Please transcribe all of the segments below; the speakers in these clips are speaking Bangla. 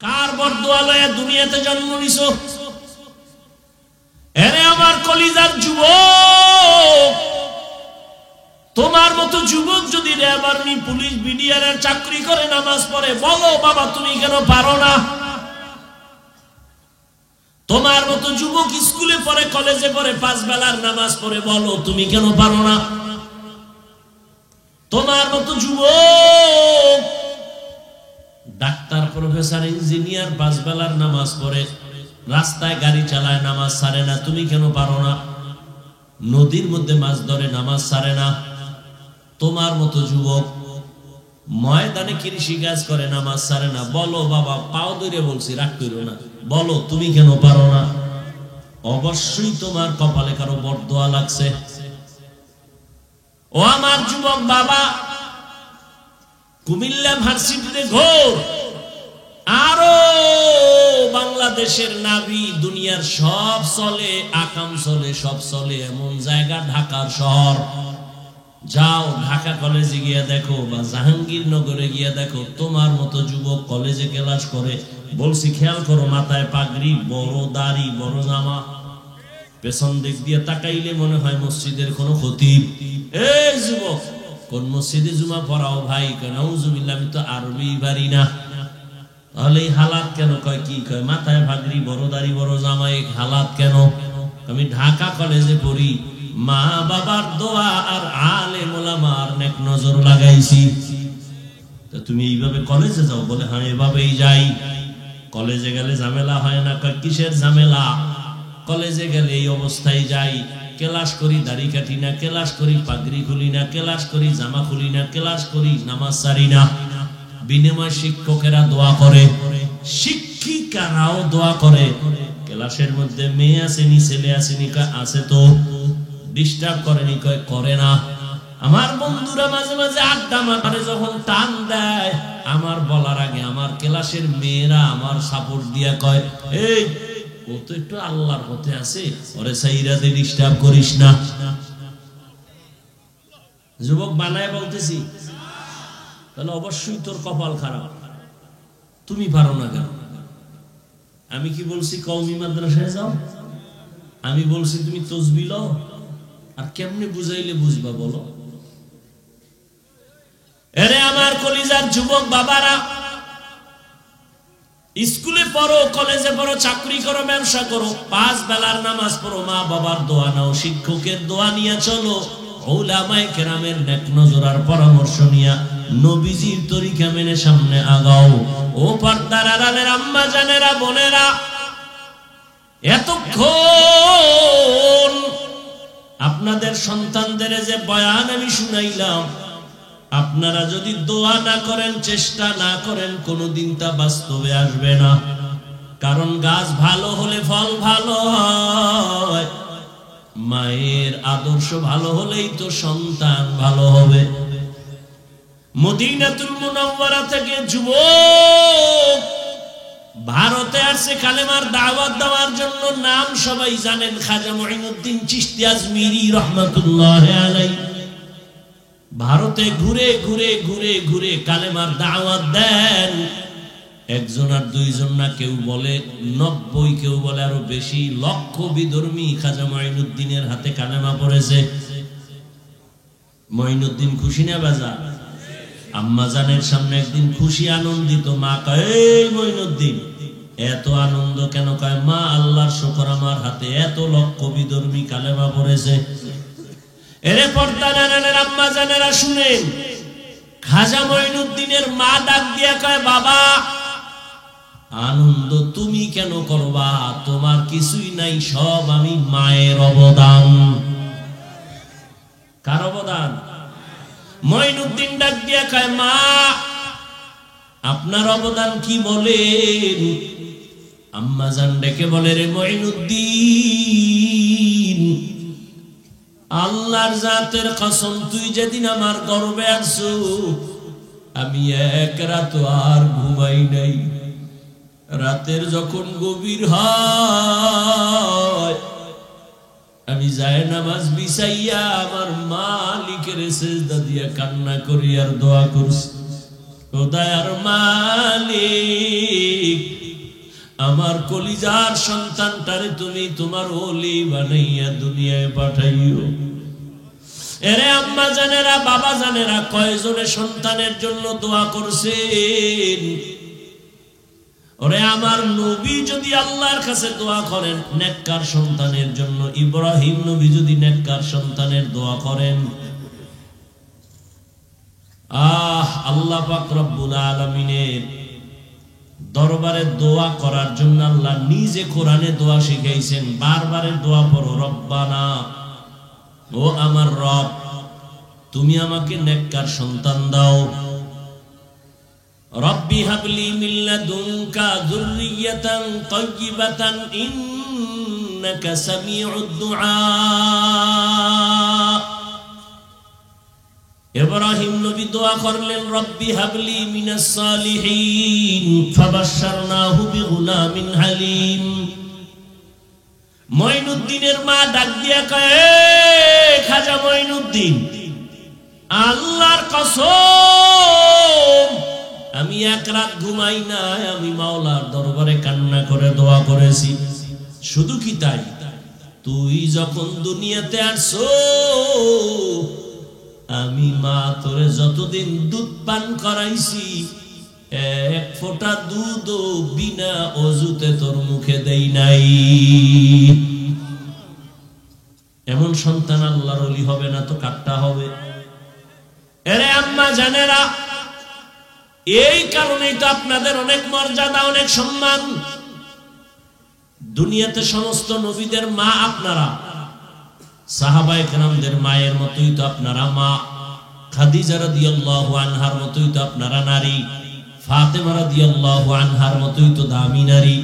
কার বরদোয়া লয়ে দুনিয়াতে জন্ম নিছো? এরে আমার কলিজার যুবক, তোমার মতো যুবক যদি র্যাব আর্মি পুলিশ বিডিআর এর চাকরি করে নামাজ পড়ে, বলো বাবা তুমি কেন পারো না? তোমার মতো যুবক স্কুলে পড়ে, কলেজে পড়ে, 5 বেলার নামাজ পড়ে, বলো তুমি কেন পারো না? তোমার মতো যুবক ডাক্তার, প্রফেসর, ইঞ্জিনিয়ার 5 বেলার নামাজ পড়ে, রাস্তায় গাড়ি চালায়, নামাজ ছাড়ে না, তুমি কেন পারো না? নদীর মধ্যে মাছ ধরে, নামাজ ছাড়ে না। তোমার মতো যুবক ময়দানে কৃষি কাজ করে, নামাজ ছাড়ে না, বলো বাবা, পাও ধরে বলছি, রাগ করো না, বলো তুমি কেন পারো না? অবশ্যই তোমার কপালে কারো বরদোয়া লাগছে। ও আমার যুবক বাবা, কুমিল্লা ভার্সিটিতে ঘোর, আরো বাংলাদেশের নাভি, দুনিয়ার সব চলে, আকাম চলে, সব চলে এমন জায়গা ঢাকার শহর। যাও ঢাকা কলেজে গিয়ে দেখো বা জাহাঙ্গীরনগরে গিয়ে দেখো, তোমার মতো যুবক কলেজে ক্লাস করে। বলছি খেয়াল করো, মাথায় পাগড়ি, বড় দাড়ি, বড় জামা, পেছন দিক দিয়ে তাকাইলে মনে হয় মসজিদের কোন খতিব। এই যুবক, কোন মসজিদে জুমা পড়াও ভাই? নাউজুবিল্লাহ, আমি তো আরবি পারি না। তাহলে এই হালাত কেন? কয় কি কয়? মাথায় পাগড়ি, বড় দাড়ি, বড় জামা, এই হালাত কেন? আমি ঢাকা কলেজে পড়ি, মা বাবার দোয়া আর আলেম ওলামার নেক নজর লাগাইছি। তো তুমি এইভাবে কলেজে যাও? বলে হ্যাঁ এভাবেই যাই। কলেজে গেলে ঝামেলা হয় না? কয় কিসের ঝামেলা? কলেজে গেলে এই অবস্থায় যাই, ক্লাস করি, দাড়ি কাটি না, ক্লাস করি, পাগড়ি খুলি না, ক্লাস করি, জামা খুলি না, ক্লাস করি, নামাজ ছাড়ি না। বিনিময় শিক্ষকেরা দোয়া করে, শিক্ষিকারাও দোয়া করে। ক্লাসের মধ্যে মেয়ে আসেনি, ছেলে আসেনি? আছে তো। ডিস্টার্ব করেনি? কয় করে না। আমার বন্ধুরা মাঝে মাঝে আড্ডা মারে, যখন টান দেয়, আমার বলার আগে আমার ক্লাসের মেয়েরা আমার সাপোর্ট দিয়া কয়, এই ও তো একটু আল্লাহর পথে আছে, ওরে সাইরাতে ডিস্টার্ব করিস না। যুবক বানায় বলতেছি। তাহলে অবশ্যই তোর কপাল খারাপ, তুমি পারো না কেন? আমি কি বলছি কওমি মাদ্রাসায় যাও? আমি বলছি তুমি তসবিহ লও? আর কেমনে বুঝাইলে বুঝবা বলো? এরে আমার কলিজার যুবক বাবারা, স্কুলে পড়ো, কলেজে পড়ো, চাকরি করো, ব্যবসা করো, 5 বেলার নামাজ পড়ো, মা বাবার দোয়া নাও, শিক্ষকের দোয়া নিয়ে চলো, উলামায়ে কেরামের নেক নজর আর পরামর্শ নিয়া নবীজির তরিকা মেনে সামনে আগাও। ও পর্দার আড়ালের আম্মা জানেরা, বোনেরা, এতক্ষণ আপনাদের সন্তানদের যে বয়ান আমি শুনাইলাম, আপনারা যদি দোয়া না করেন, চেষ্টা না করেন, কোনোদিন তা বাস্তবে আসবে না। কারণ গাছ ভালো হলে ফল ভালো হয়, মায়ের আদর্শ ভালো হলেই তো সন্তান ভালো হবে। মদিনাতুল মুনাওয়ারা থেকে যুবক ভারতে আসছে কালেমার দাওয়াত দেওয়ার জন্য। নাম সবাই জানেন, খাজা মুঈনুদ্দিন চিশতি আজমিরি রাহমাতুল্লাহি আলাইহি। ভারতে ঘুরে ঘুরে ঘুরে ঘুরে কালেমার দাওয়াত দেন। একজন আর দুইজন না, কেউ বলে 90, কেউ বলে আরো বেশি, লক্ষ বিধর্মী খাজা মুঈনুদ্দিনের হাতে কালেমা পড়েছে। মুঈনুদ্দিন খুশি না বাজা? আম্মা জানের সামনে একদিন খুশি আনন্দিত, মা কয়, এই মুঈনুদ্দিন এত আনন্দ কেন? কয়, মা আল্লাহর শুকর, আমার হাতে এত লক্ষ বিধর্মী কালেমা পড়েছে। এরে পর্দার আড়ালের আম্মা জানেরা শুনেন, খাজা মুঈনুদ্দিনের মা ডাক দিয়া কয়, বাবা আনন্দ তুমি কেন করবা? তোমার কিছুই নাই, সব আমি মায়ের অবদান। কার অবদান? মুঈনুদ্দিন ডাক দিয়া কয়, মা আপনার অবদান কি বলেন? আম্মা জান ডেকে বলে, রে মুঈনুদ্দিন, আল্লাহর জাতের কসম, তুই যেদিন আমার গর্বে আসছো, আমি এক রাত আর ঘুমাই নাই। রাতের যখন গভীর হয়, আমি যায় নামাজ বিছাইয়া আমার মালিকের সিজদা দিয়া কান্না করি আর দোয়া করছি। ও দয়ার মালিক, আমার কলিজার সন্তানটারে তুমি তোমার ওলি বানাইয়া দুনিয়ায় পাঠাইও। এরে আম্মা জানেরা, বাবা জানেরা, কয়জনে সন্তানের জন্য দোয়া করছেন? ওরে আমার নবী যদি আল্লাহর কাছে দোয়া করেন নেককার সন্তানের জন্য, ইব্রাহিম নবী যদি নেককার সন্তানের দোয়া করেন, আল্লাহ পাক রব্বুল আলামিনের দরবারে দোয়া করার জন্য আল্লাহ নিজে কোরআনে দোয়া শিখাইছেন। বারবারে দোয়া পড়ো, রব্বানা, ও আমার রব, তুমি আমাকে নেককার সন্তান দাও। রব্বি হাবলি মিন লাদুনকা যুররিয়াতান তাইয়্যিবাতান ইন্নাকা সামিউদ দুআ। ইব্রাহিম নবী দোয়া করলেন, রব্বি হাবলি মিনাস সালিহিন ফাবাশশারনাহু বিগুলামিন হালিম। মঈনুদ্দিনের মা ডাক দিয়া কয়, খাজা মঈনুদ্দিন, আল্লাহর কসম আমি এক রাত ঘুমাই নাই, আমি মাওলার দরবারে কান্না করে দোয়া করেছি। শুধু কি তাই, তুই যখন দুনিয়াতে আসছো আমি মা তোরে যতদিন দুধ পান করাইছি এক ফোঁটা দুধও বিনা অজুতে তোর মুখে দেই নাই। এমন সন্তান আল্লাহর ওলি হবে না তো কাট্টা হবে? এরে আম্মা জানেরা, এই কারণেই তো আপনাদের অনেক মর্যাদা, অনেক সম্মান। দুনিয়াতে সমস্ত নবীদের মা আপনারা, সাহাবায়ে কেরামদের মায়ের মতোই তো আপনারা মা। খাদিজা রাদিয়াল্লাহু আনহার মতোই তো আপনারা নারী, ফাতেমা রাদিয়াল্লাহু আনহার মতোই তো দামি নারী,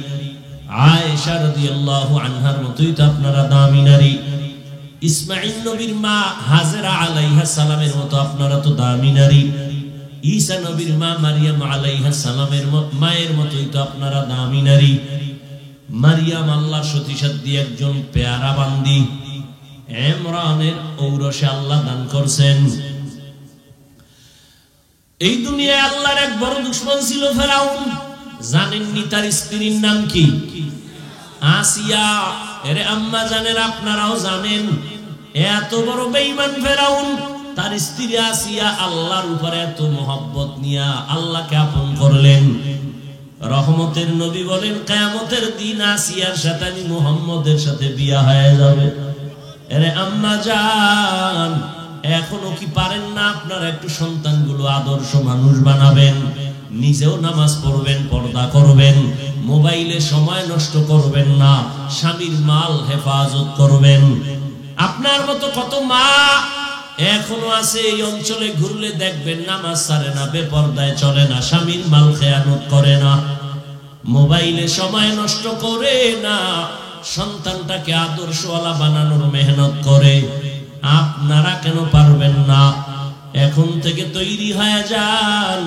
আয়েশা রাদিয়াল্লাহু আনহার মতোই তো আপনারা দামি নারী, ইসমাঈল নবীর মা হাজেরা আলাইহা সালামের মতো আপনারা তো দামি নারী, ঈসা নবীর মা মারিয়াম আলাইহা সালামের মায়ের মতোই তো আপনারা দামি নারী। মারিয়াম আল্লাহর সতীসাধ্যী একজন পেয়ারা বান্দি, ইমরানের ঔরসে আল্লাহ দান করছেন। এই দুনিয়ায় আল্লাহর এক বড় দুশমন ছিল ফেরাউন। জানেননি তার স্ত্রীর নাম কি? আসিয়া। এরে আম্মা জানেন, আপনারাও জানেন, এত বড় বেঈমান ফেরাউন, তার স্ত্রী আসিয়া আল্লাহর উপরে এত মহব্বত নিয়া আল্লাহকে আপন করলেন। রহমতের নবী বলেন, কিয়ামতের দিন আসিয়ার সাথে আমি মুহাম্মদের সাথে বিয়া হয়ে যাবে। এরে আম্মা জান, এখনো কি পারেন না আপনারা একটু সন্তানগুলো আদর্শ মানুষ বানাবেন? নিজেও নামাজ পড়বেন, পর্দা করবেন, মোবাইলে সময় নষ্ট করবেন না, স্বামীর মাল হেফাজত করবেন। আপনার মতো কত মা এখনো আছে এই অঞ্চলে, ঘুরলে দেখবেন নামাজ ছাড়ে না, বেপরদায় চলে না, স্বামীর মাল খেয়ানত করে না, মোবাইলে সময় নষ্ট করে না, সন্তানটাকে আদর্শওয়ালা বানানোর মেহনত করে। আপনারা কেন পারবেন না? এখন থেকে তৈরি হয়ে যান,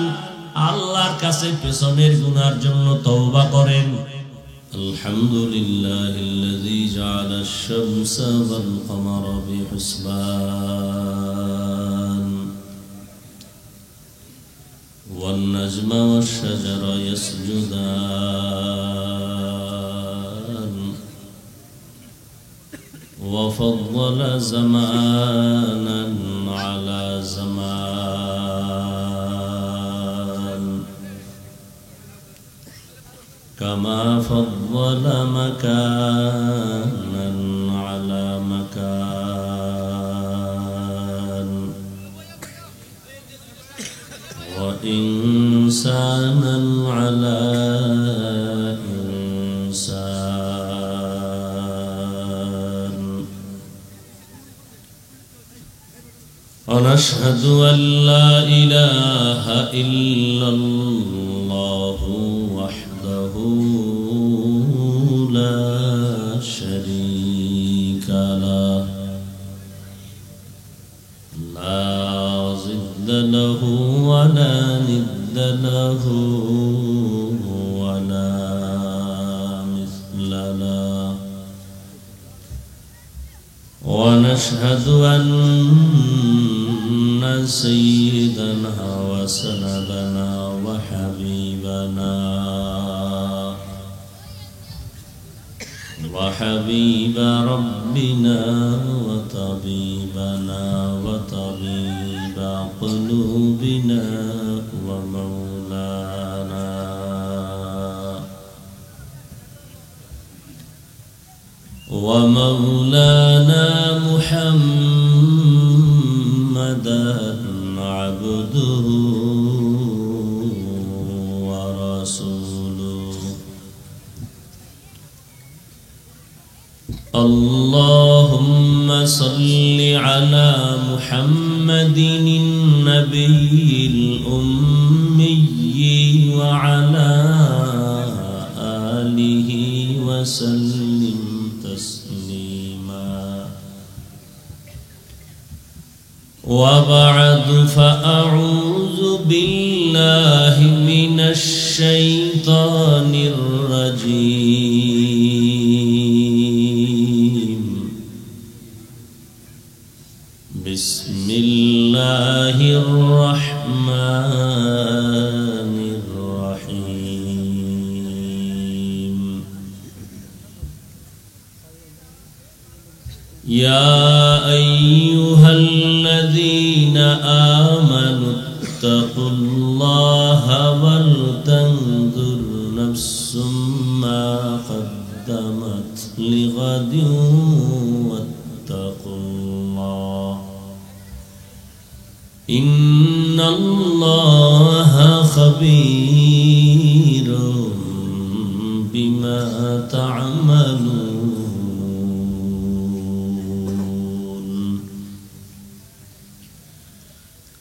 আল্লাহর কাছে পেছনের গুনার জন্য তওবা করেন। আলহামদুলিল্লাহিল্লাযী জাআলাশ শামসা ওয়াল কমারা বিহুসবান ওয়ান নাজমা ওয়াশ শাজারা ইয়াসজুদান ওয়া ফাদ্দালা জামানান আলা জামান কামা ফাদ্দালা মাকানান আলা মাকান ওয়া ইনসানান আলা ইনসান। ونشهد أن لا إله إلا الله وحده لا شريك له لا ضد له ولا ند له ولا مثل له. ونشهد أن سيدنا وسندنا وحبيب ربنا وطبيبنا وطبيب قلوبنا ومولانا محمدا عبده ورسوله اللهم صل على محمد النبي الأمي وعلى آله وسلم تسليما وبعد فأعوذ بالله من الشيطان الرجيم بسم الله الرحمن الرحيم يا أيها الذين آمنوا اتقوا الله ولتنظر نفس ما قدمت لغد واتقوا الله إن الله خبير بما تعملون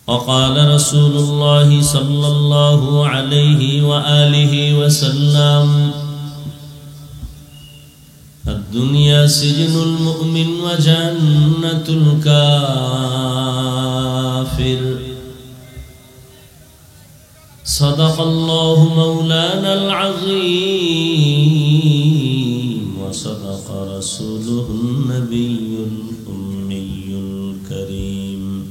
وقال رسول الله صلى الله عليه وآله وسلم الدنيا سجن المؤمن وجنة الكافر صدق الله مولانا العظيم وصدق رسوله النبي الأمي الكريم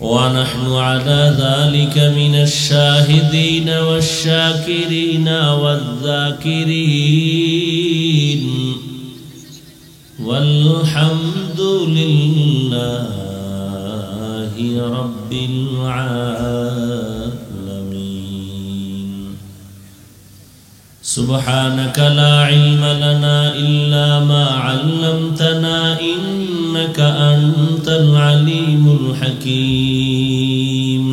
ونحن على ذلك من الشاهدين والشاكرين والذاكرين والحمد لله رب العالمين سبحانك لا علم لنا إلا ما علمتنا إنك أنت العليم الحكيم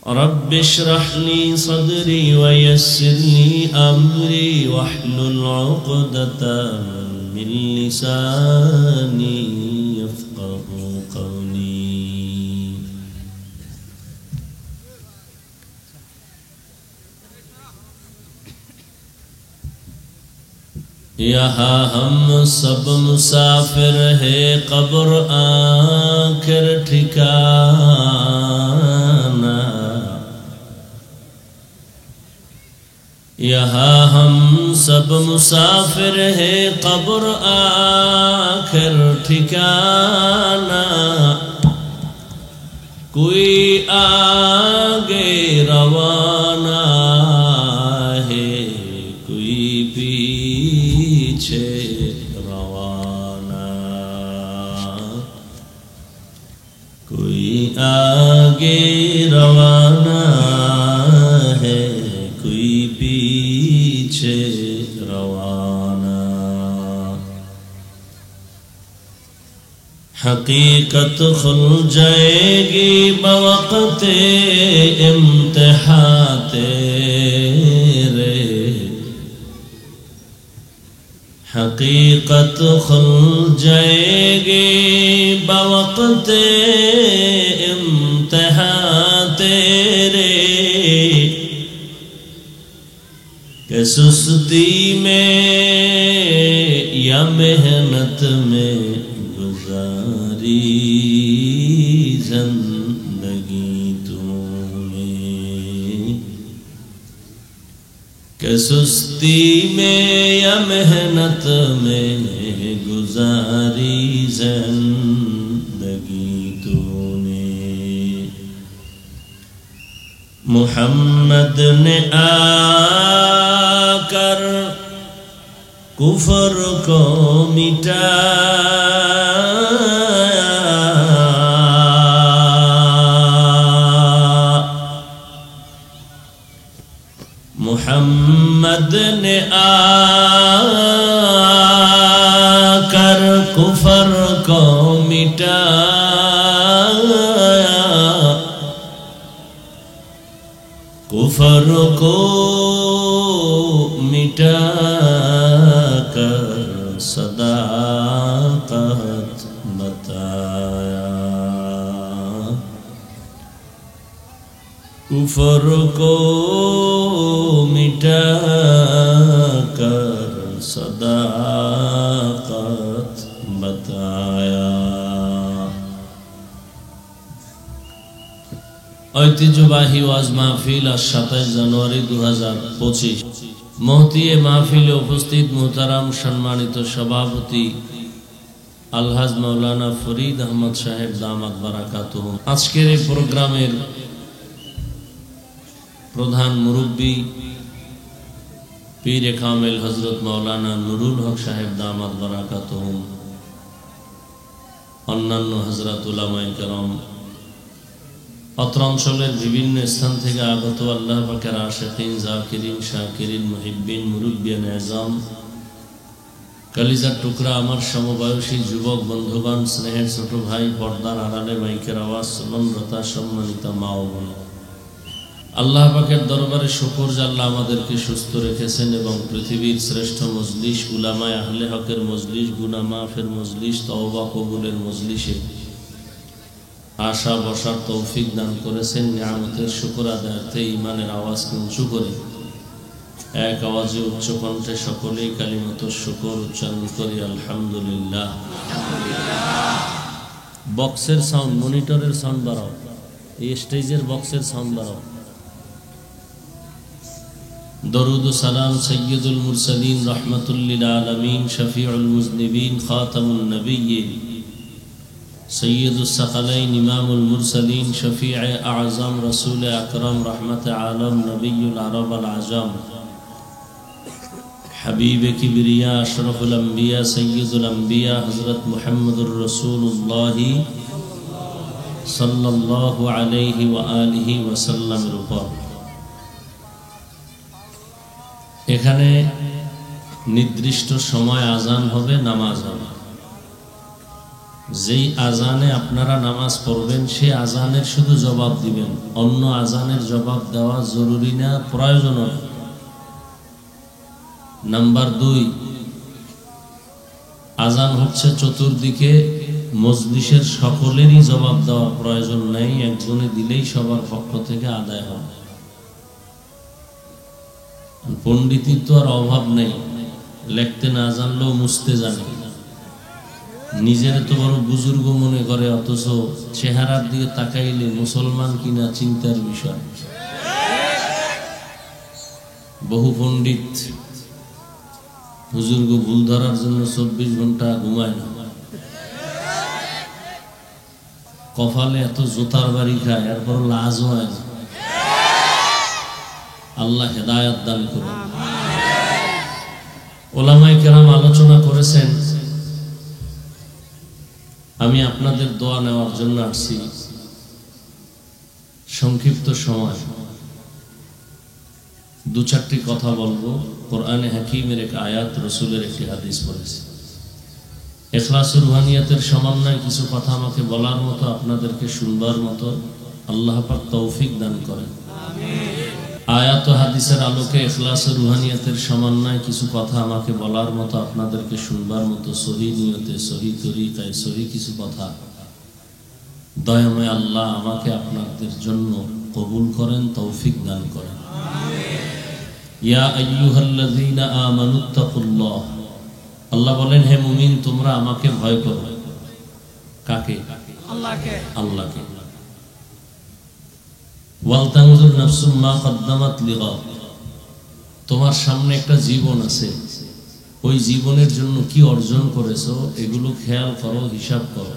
رب اشرح لي صدري ويسر لي أمري واحلل عقدة من لساني يفقه قولي یہاں ہم سب مسافر ہیں قبر آخر ٹھکانہ یہاں ہم سب مسافر ہیں قبر آخر ٹھکانہ کوئی آگے روانہ ہے کوئی پیچھے روانہ کوئی آگے روانہ ہے کوئی پیچھے روانہ حقیقت کھل جائے گی بوقت امتحان تیرے حقیقت کھل جائے گی بوقت امتحان تیرے کہ سستی میں یا محنت میں گزاری زندگی تو نے کہ سستی میں یا محنت میں گزاری زندگی تو نے محمد نے آ कर कुफर को मिटा मोहम्मद ने आकर कुफर को मिटाया कुफर को मिटाकर सदाकत बताया कुफर को मिटाकर सदाकत बताया। ঐতিহ্যবাহী ওয়াজ মাহফিল আজ 27 জানুয়ারি 2025 মহতিয়ে মাহফিলে উপস্থিত মুহতারাম সম্মানিত সভাপতি আলহাজ মাওলানা ফরিদ আহমদ সাহেব দামাত বারাকাতুহু। আজকের এই প্রোগ্রামের প্রধান মুরব্বী পীর কামেল হযরত মাওলানা নুরুল হক সাহেব দামাত বারাকাতুহু, অন্যান্য হযরত উলামায়ে কেরাম, অত্র অঞ্চলের বিভিন্ন স্থান থেকে আগত আল্লাহ পাকের আশিকিন, জাকিরিন, শাকিরিন, মুহিব্বিন, মুরব্বিয়ান আযম, কলিজার টুকরা আমার সমবয়সী যুবক বন্ধুগণ, স্নেহের ছোট ভাই, পর্দার আড়ালে মাইকের আওয়াজ নম্রতা সম্মানিত মা ও বোন, আল্লাহ পাকের দরবারে শুকর যে আল্লাহ আমাদেরকে সুস্থ রেখেছেন এবং পৃথিবীর শ্রেষ্ঠ মজলিস উলামায়ে আহলে হকের মজলিস, গুনাহ মাফের মজলিস, তওবা কবুলের মজলিসে আশা বসার তৌফিক দান করেছেন। নিয়ামতের শুকর আদায়ার্থে ঈমানের আওয়াজকে উঁচু করে এক আওয়াজে উচ্চ কণ্ঠে সকলেই কালিমাতুশ শুকর উচ্চারণ করি আলহামদুলিল্লাহ। বক্সের সাউন্ড, মনিটরের সাউন্ড বাড়াও, এই স্টেজের বক্সের সাউন্ড বাড়াও। দরুদ ও সালাম সৈয়দুল মুরসালিন রাহমাতুল লিল আলামিন শফিউল মুজনিবিন খাতামুন নবিয়্যিন সৈয়দুস সাকালাইন ইমামুল মুরসালিন শফিয়ে আযম রাসূল আকরাম রহমতে আলম নবিয়ুল আরব আল আজম হাবিবে কিবরিয়া আশরাফুল আম্বিয়া সৈয়দুল আম্বিয়া হযরত মুহাম্মদুর রাসূলুল্লাহ সাল্লাল্লাহু আলাইহি ওয়া আলিহি ওয়াসাল্লামের উপর এখানে নির্দিষ্ট সময় আজান হবে, নামাজ হবে। যেই আজানে আপনারা নামাজ পড়বেন সেই আজানের শুধু জবাব দিবেন, অন্য আজানের জবাব দেওয়া জরুরি না, প্রয়োজন নয়। নাম্বার 2, আজান হচ্ছে চতুর্দিকে, মজলিসের সকলেরই জবাব দেওয়া প্রয়োজন নেই, একজনে দিলেই সবার পক্ষ থেকে আদায় হবে। পণ্ডিতের তো আর অভাব নেই, লিখতে না জানলেও মুছতে জানে, নিজের তো বড় বুজুর্গ মনে করে, অথচ চেহারার দিকে তাকাইলে মুসলমান কিনা চিন্তার বিষয়। বহু পণ্ডিত বুজুর্গ ভুল ধরার জন্য 24 ঘন্টা ঘুমায় না, কপালে এত জোতার বাড়ি খায়, এরপর লাজ হয় না। আল্লাহ হেদায়েত দান করুন। ওলামায়ে কেরাম আলোচনা করেছেন, আমি আপনাদের দোয়া নেওয়ার জন্য আসছি। সংক্ষিপ্ত সময় 2-4টি কথা বলবো। কোরআনে হাকিমের এক আয়াত, রাসূলের একটি হাদিস পড়েছি। ইখলাস ও রুহানিয়াতের সমন্বয়ে কিছু কথা আমাকে বলার মতো, আপনাদেরকে শুনবার মতো আল্লাহ পাক তৌফিক দান করেন। আয়াত ও হাদিসের আলোকে ইখলাস ও রুহানিয়াতের সমন্বয়ে কিছু কথা আমাকে বলার মতো, আপনাদেরকে শুনবার মতো সহিহ নিয়তে, সহিহ তরিকায়, সহিহ কিছু কথা দয়াময় আল্লাহ আমাকে আপনাদের জন্য কবুল করেন, তৌফিক দান করেন। ইয়া আইয়ুহাল্লাযীনা আমানুত্তাকুল্লাহ, আল্লাহ বলেন হে মুমিন তোমরা আমাকে ভয় করো। কাকে? আল্লাহকে। আল্লাহকে। ওয়ালতানজুর নাফসুম মা কদ্দামাত লিগাদ, তোমার সামনে একটা জীবন আছে, ওই জীবনের জন্য কি অর্জন করেছো এগুলো খেয়াল করো, হিসাব করো।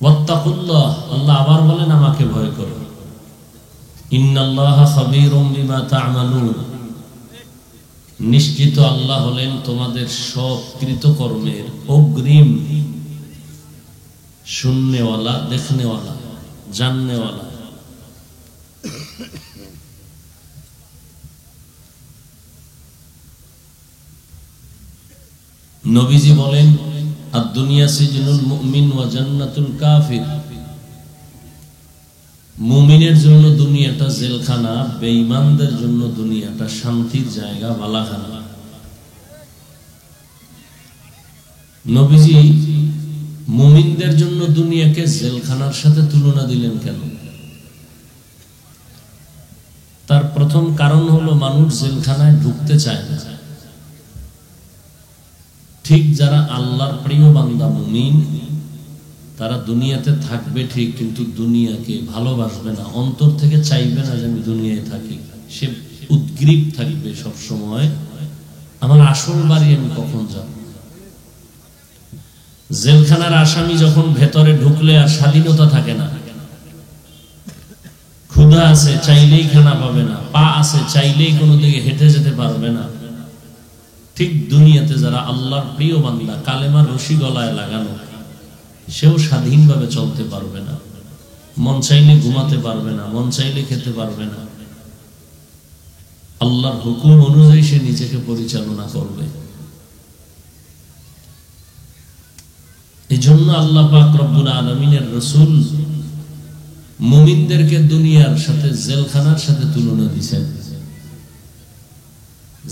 ওয়াত্তাকুল্লাহ, আল্লাহ আবার বলেন আমাকে ভয় করো। ইন্নাল্লাহা খাবীরুম বিমা তা'মালুন, নিশ্চিত আল্লাহ হলেন তোমাদের সব কৃতকর্মের অগ্রিম শুননেওয়ালা, দেখনেওয়ালা, জাননেওয়ালা। নবীজি বলেন, আদ-দুনিয়া সিজনুল মুমিন ওয়া জান্নাতুল কাফির, মুমিনের জন্য দুনিয়াটা জেলখানা, বেঈমানদের জন্য দুনিয়াটা শান্তির জায়গা, বালাখানা। নবীজি মুমিনদের জন্য দুনিয়াকে জেলখানার সাথে তুলনা দিলেন কেন? তার প্রথম কারণ হলো মানুষ জেলখানায় ঢুকতে চায় না। ঠিক যারা আল্লাহর প্রিয় বান্দা মুমিন, তারা দুনিয়াতে থাকবে ঠিক, কিন্তু দুনিয়াকে ভালোবাসবে না, অন্তর থেকে চাইবে না যে আমি দুনিয়ায় থাকি। সে উদ্গ্রীব থাকবে সব সময়, আমার আসল বাড়ি আমি কখন যাব। জেলখানার আসামি যখন ভেতরে ঢুকলে আর স্বাধীনতা থাকে না। ক্ষুধা আছে, চাইলেই খানা পাবে না, পা আছে, চাইলেই কোনো দিকে হেঁটে যেতে পারবে না। ঠিক দুনিয়াতে যারা আল্লাহর প্রিয় বান্দা, কালেমার রশি গলায় লাগানো, সেও স্বাধীনভাবে চলতে পারবে না, মন চাইলে ঘুমাতে পারবে না, মন চাইলে খেতে পারবে না। আল্লাহর হুকুম অনুযায়ী সে নিজেকে পরিচালনা করবে। এই জন্য আল্লাহ পাক রব্বুল আলামিনের রাসূল মুমিনদেরকে দুনিয়ার সাথে জেলখানার সাথে তুলনা দিয়েছেন।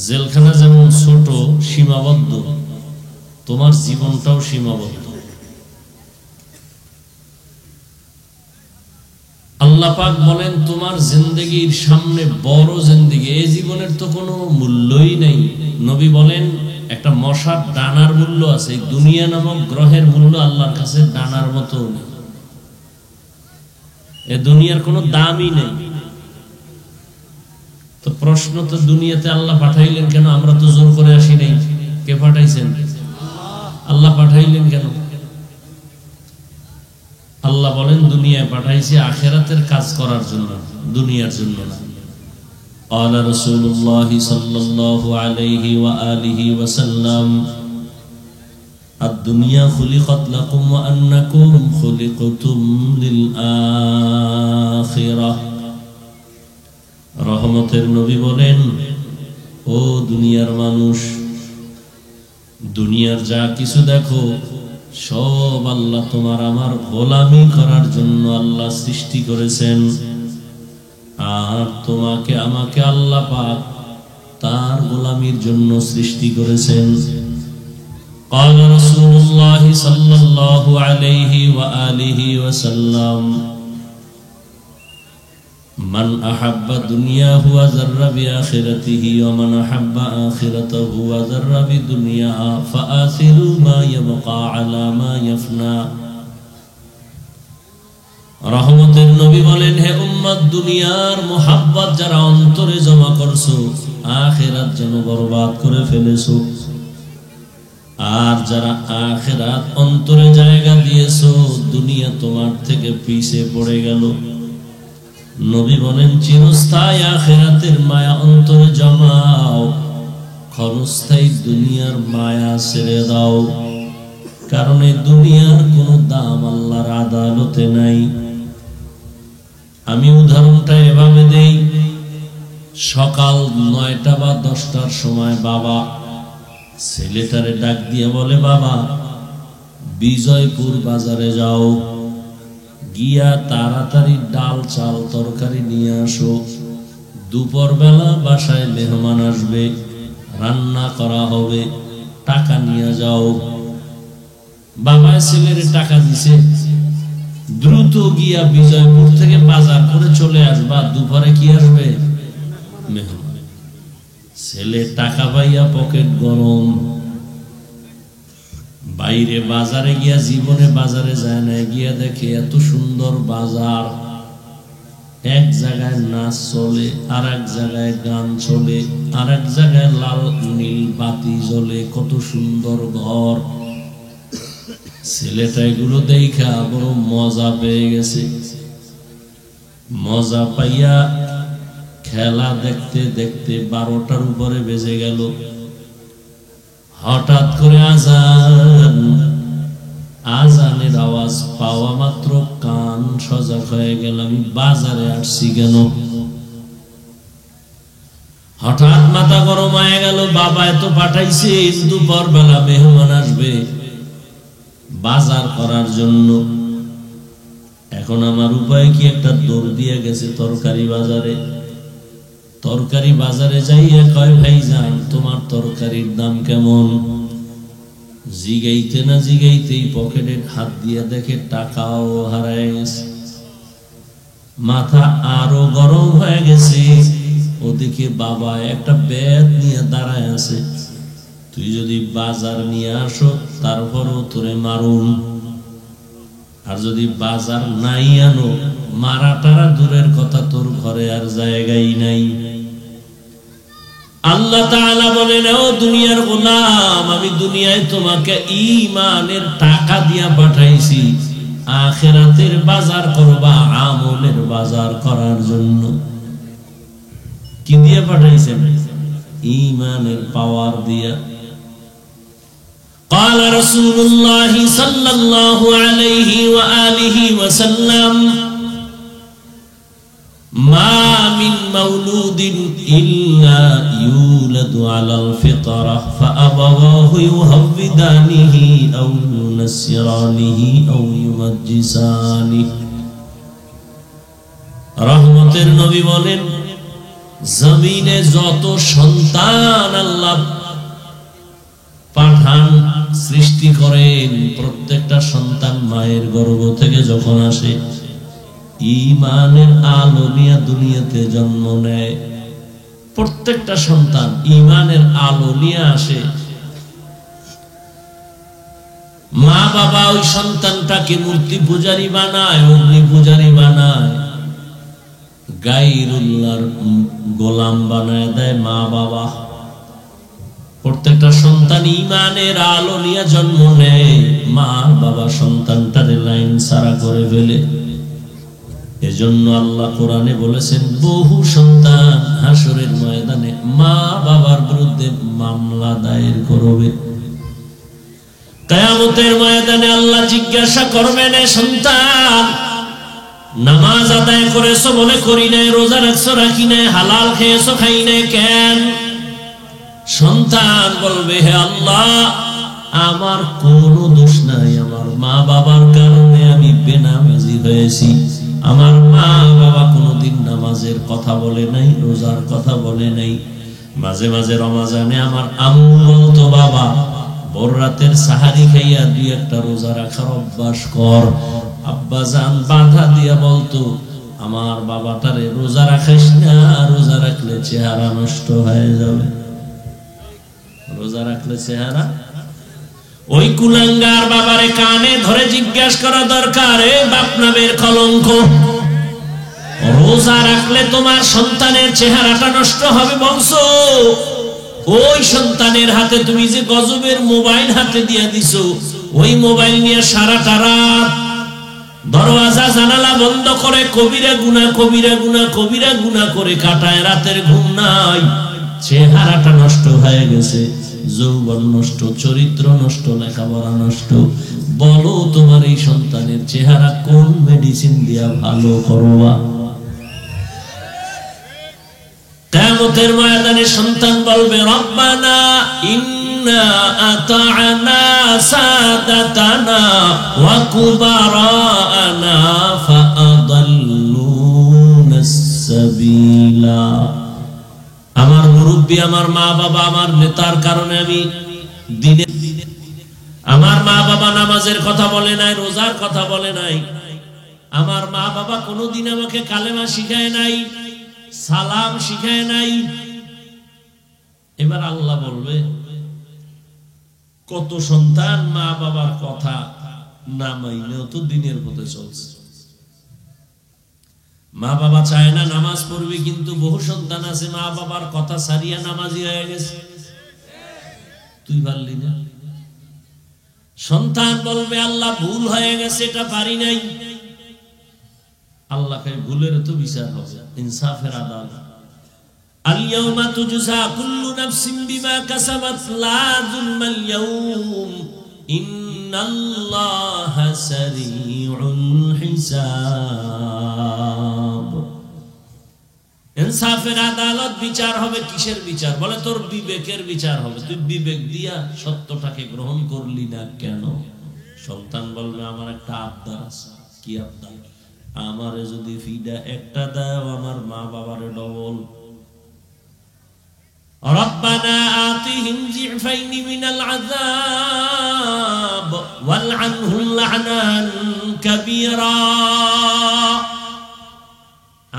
জেলখানা যেমন ছোট, সীমাবদ্ধ, তোমার জীবনটাও সীমাবদ্ধ। আল্লাহ পাক বলেন, তোমার জিন্দেগির সামনে বড় জিন্দেগি, এই জীবনের তো কোনো মূল্যই নেই। নবী বলেন, একটা মশার ডানার মূল্য আছে, এই দুনিয়া নামক গ্রহের মূল্য আল্লাহর কাছে ডানার মতো নেই। এ দুনিয়ার কোনো দামই নেই। তো প্রশ্ন তো, দুনিয়াতে আল্লাহ পাঠাইলেন কেন? আমরা তো জোর করে আসি নাই। কে পাঠাইছেন? আল্লাহ পাঠাইলেন কেন? আল্লাহ বলেন, দুনিয়ায় পাঠাইছে আখিরাতের কাজ করার জন্য, দুনিয়ার জন্য না। قال رسول الله صلى الله عليه وآله وسلم الدنيا خلقت لكم وأنكم خلقتم للآخرة। রহমতের নবী বলেন, ও দুনিয়ার মানুষ, দুনিয়ার যা কিছু দেখো সব আল্লাহ তোমার আমার গোলামি করার জন্য আল্লাহ সৃষ্টি করেছেন। আর তোমাকে আমাকে আল্লাহ পাক তার গোলামির জন্য সৃষ্টি করেছেন। قال رسول الله صلى الله عليه وآله وسلم من أحب دنياه وذر بآخرته ومن أحب آخرته وذر بدنياه فآثروا ما يبقى على ما يفنى। রহমতের নবী বলেন, হে উম্মত, দুনিয়ার মোহাব্বত যারা অন্তরে জমা করছো, আখিরাত যেন বরবাদ করে ফেলেছো। আর যারা আখিরাত অন্তরে জায়গা দিয়েছো, দুনিয়া তোমার থেকে পিছে পড়ে গেল। নবী বলেন, চিরস্থায়ী আখিরাতের মায়া অন্তরে জমাও, ক্ষণস্থায়ী দুনিয়ার মায়া ছেড়ে দাও। কারণ এই দুনিয়ার কোনো দাম আল্লাহর আদালতে নাই। আমি উদাহরণটা এভাবে দেই, সকাল 9টা বা 10টার সময় বাবা ছেলেটারে ডাক দিয়ে বলে, বাবা বিজয়পুর বাজারে যাও, গিয়া তাড়াতাড়ি ডাল চাল তরকারি নিয়ে আসো, দুপুর বেলা বাসায় মেহমান আসবে, রান্না করা হবে, টাকা নিয়ে যাও। বাবা ছেলের টাকা দিছে, দ্রুত গিয়া বিজয়পুর থেকে বাজার করে চলে আসবা, দুপুরে কি আসবে? মেহমান। ছেলে টাকা পাইয়া পকেট গরম, বাইরে বাজারে গিয়া, জীবনে বাজারে যায় না, গিয়া দেখে এত সুন্দর বাজার, এক জায়গায় নাচ চলে, আর এক জায়গায় গান চলে, আর এক জায়গায় লাল নীল বাতি জ্বলে, কত সুন্দর ঘর। ছেলেটা এগুলো দেখা বড় মজা পেয়ে গেছে। মজা পাইয়া খেলা দেখতে দেখতে 12টার উপরে বেজে গেল। হঠাৎ করে আজান, আজানের আওয়াজ পাওয়া মাত্র কান সজাগ হয়ে গেল। আমি বাজারে আসছি কেন? হঠাৎ মাথা গরম হয়ে গেল। বাবা এত পাঠাইছে, দুপুর বেলা মেহমান আসবে বাজার করার জন্য। এখন আমার উপায় কি? একটা দৌড় দিয়ে গেছে তরকারি বাজারে। তরকারি বাজারে যাইয়া কয়, ভাইজান তোমার তরকারির দাম কেমন? জিগাইতে না জিগাইতেই পকেটে হাত দিয়ে দেখে টাকাও হারায় গেছে। মাথা আরো গরম হয়ে গেছে। ওদিকে বাবা একটা ব্যাগ নিয়ে দাঁড়ায় আছে। তুই যদি বাজার নিয়ে আসো তারপরও তোরে মারুন, আর যদি বাজার নাই আনো মারা টারা দূরের কথা, তোর ঘরে আর জায়গাই নাই। আল্লাহ তাআলা বলেন, ও দুনিয়ার গোলাম, আমি দুনিয়ায় তোমাকে ঈমানের টাকা দিয়া পাঠাইছি আখিরাতের বাজার করবা, আমলের বাজার করার জন্য। কি দিয়ে পাঠাইছেন? ঈমানের পাওয়ার দিয়া। قال رسول الله صلى الله عليه وآله وسلم ما من مولود إلا يولد على الفطرة فأبواه يهودانه أو ينصرانه أو يمجسانه। রহমতের নবী বলেন, জমিনে যত সন্তান আল্লাহ পাঠান, সৃষ্টি করেন, প্রত্যেকটা সন্তান মায়ের গর্ভ থেকে যখন আসে ঈমানের আলো নিয়ে দুনিয়াতে জন্ম নেয়। প্রত্যেকটা সন্তান ঈমানের আলো নিয়ে আসে। মা বাবা ওই সন্তানটাকে মূর্তি পূজারী বানায়, অগ্নি পূজারী বানায়, গায়রুল্লাহর গোলাম বানায় দেয় মা বাবা। প্রত্যেকটা সন্তান ঈমানের আলো নিয়ে জন্ম নেয়, মা বাবা সন্তানটারে লাইন ছাড়া করে ফেলে। এজন্য আল্লাহ কোরআনে বলেছেন, বহু সন্তান হাসরের ময়দানে মা বাবার বিরুদ্ধে মামলা দায়ের করবে। কিয়ামতের ময়দানে আল্লাহ জিজ্ঞাসা করবেন, সন্তান নামাজ আদায় করেছো বলে করি নাই, রোজা রাখছো রাখি নাই, হালাল খেয়েছো খাই নাই কেন? সন্তান বলবে, হে আল্লাহ, আমার কোনো দোষ নাই, আমার মা বাবার কারণে আমি বেনামাজি হয়েছি। আমার মা বাবা কোনোদিন নামাজের কথা বলে নাই, রোজার কথা বলে নাই। মাঝে মাঝে রমজানে আমার আম্মু বলতো, বাবা ভোর রাতের সাহারি খাইয়া দুই একটা রোজা রাখার অভ্যাস কর। আব্বা জান বাধা দিয়া বলতো, আমার বাবাটারে রোজা রাখাইস না, রোজা রাখলে চেহারা নষ্ট হয়ে যাবে, রোজা রাখলে চেহারা। ওই কুলাঙ্গার বাবারে কানে ধরে জিজ্ঞাসা করা দরকার, এ বাপ নামের কলঙ্ক, রোজা রাখলে তোমার সন্তানের চেহারাটা নষ্ট হবে বংশো। ওই সন্তানের হাতে তুমি যে গজবের মোবাইল হাতে দিয়ে দিছো, ওই মোবাইল নিয়ে সারাটা রাত দরওয়াজা জানালা বন্ধ করে কবিরা গুনাহ কবিরা গুনাহ কবিরা গুনাহ করে কাটায়, রাতের ঘুম নাই, চেহারাটা নষ্ট হয়ে গেছে, যৌবন নষ্ট, চরিত্র নষ্ট, লেখাপড়া নষ্ট। বলো তোমার এই সন্তানের চেহারা কোন মেডিসিন দিয়া ভালো করবা? কিয়ামতের ময়দানে সন্তান বলবে, রব্বানা ইন্না আতা'না সাদাতানা ওয়া কুবারানা ফাআদাল্লুনাস সাবিলা। আমার মুরব্বী, আমার মা বাবা, আমার নেতার কারণে আমি দিনে, আমার মা বাবা নামাজের কথা বলে নাই, রোজার কথা বলে নাই, আমার মা বাবা কোনোদিন আমাকে কালেমা শিখায় নাই, সালাম শিখায় নাই। এবার আল্লাহ বলবে, কত সন্তান মা বাবার কথা না মাইনেও তো দিনের পথে চলছে। মা বাবা চায় না নামাজ পড়বে, কিন্তু বহু সন্তান আছে মা বাবার কথা ছাড়িয়া নামাজি হয়ে গেছে। তুই পারলি না? সন্তান বলবে, আল্লাহ ভুল হয়ে গেছে, এটা পারি নাই। আল্লাহকে ভুলের তো বিচার হবে, ইনসাফের আদালত। আল-ইয়াওমা তুজজা কুল্লু নাফসিন বিমা কাসাবাত লা যুলমাল ইয়াওম ইন্নাল্লাহা সারিউল হিসাব। ইনসাফের আদালত বিচার হবে। কিসের বিচার? বলে তোর বিবেকের বিচার হবে। তুই বিবেক দিয়া সত্যটাকে গ্রহণ করলি না কেন? সন্তান বলবে আমার একটা আবদার আছে। কি আবদার? আমারে যদি ফিডা একটা দাও, আমার মা বাবারে ডবল। রব্বানা আতিহিম যিফাইনি মিনাল আযাব ওয়ালআনহুম লা'নান কাবীরা।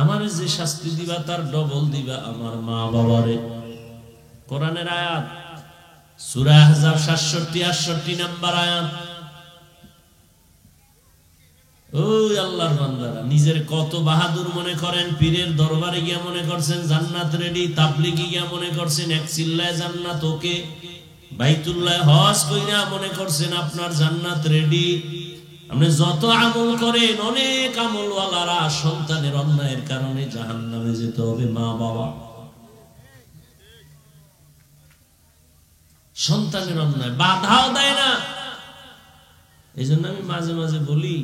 আমারে যে শাস্তি দিবা তার ডবল দিবা আমার মা বাবারে। কোরআনের আয়াত, সূরা আহজাব 67-68 নম্বর আয়াত। ওই আল্লাহর বান্দারা নিজের কত বাহাদুর মনে করেন। পীরের দরবারে গিয়া মনে করছেন জান্নাত রেডি, তাবলিগে গিয়া মনে করছেন এক চিল্লায় জান্নাত ওকে, বাইতুল্লাহ হজ কইরা মনে করছেন আপনার জান্নাত রেডি। আপনি যত আমল করেন, অনেক আমলওয়ালারা সন্তানের অন্যায়ের কারণে জাহান্নামে যেতে হবে। মা বাবা সন্তানের অন্যায় বাধাও দেয় না। এই জন্য আমি মাঝে মাঝে বলি,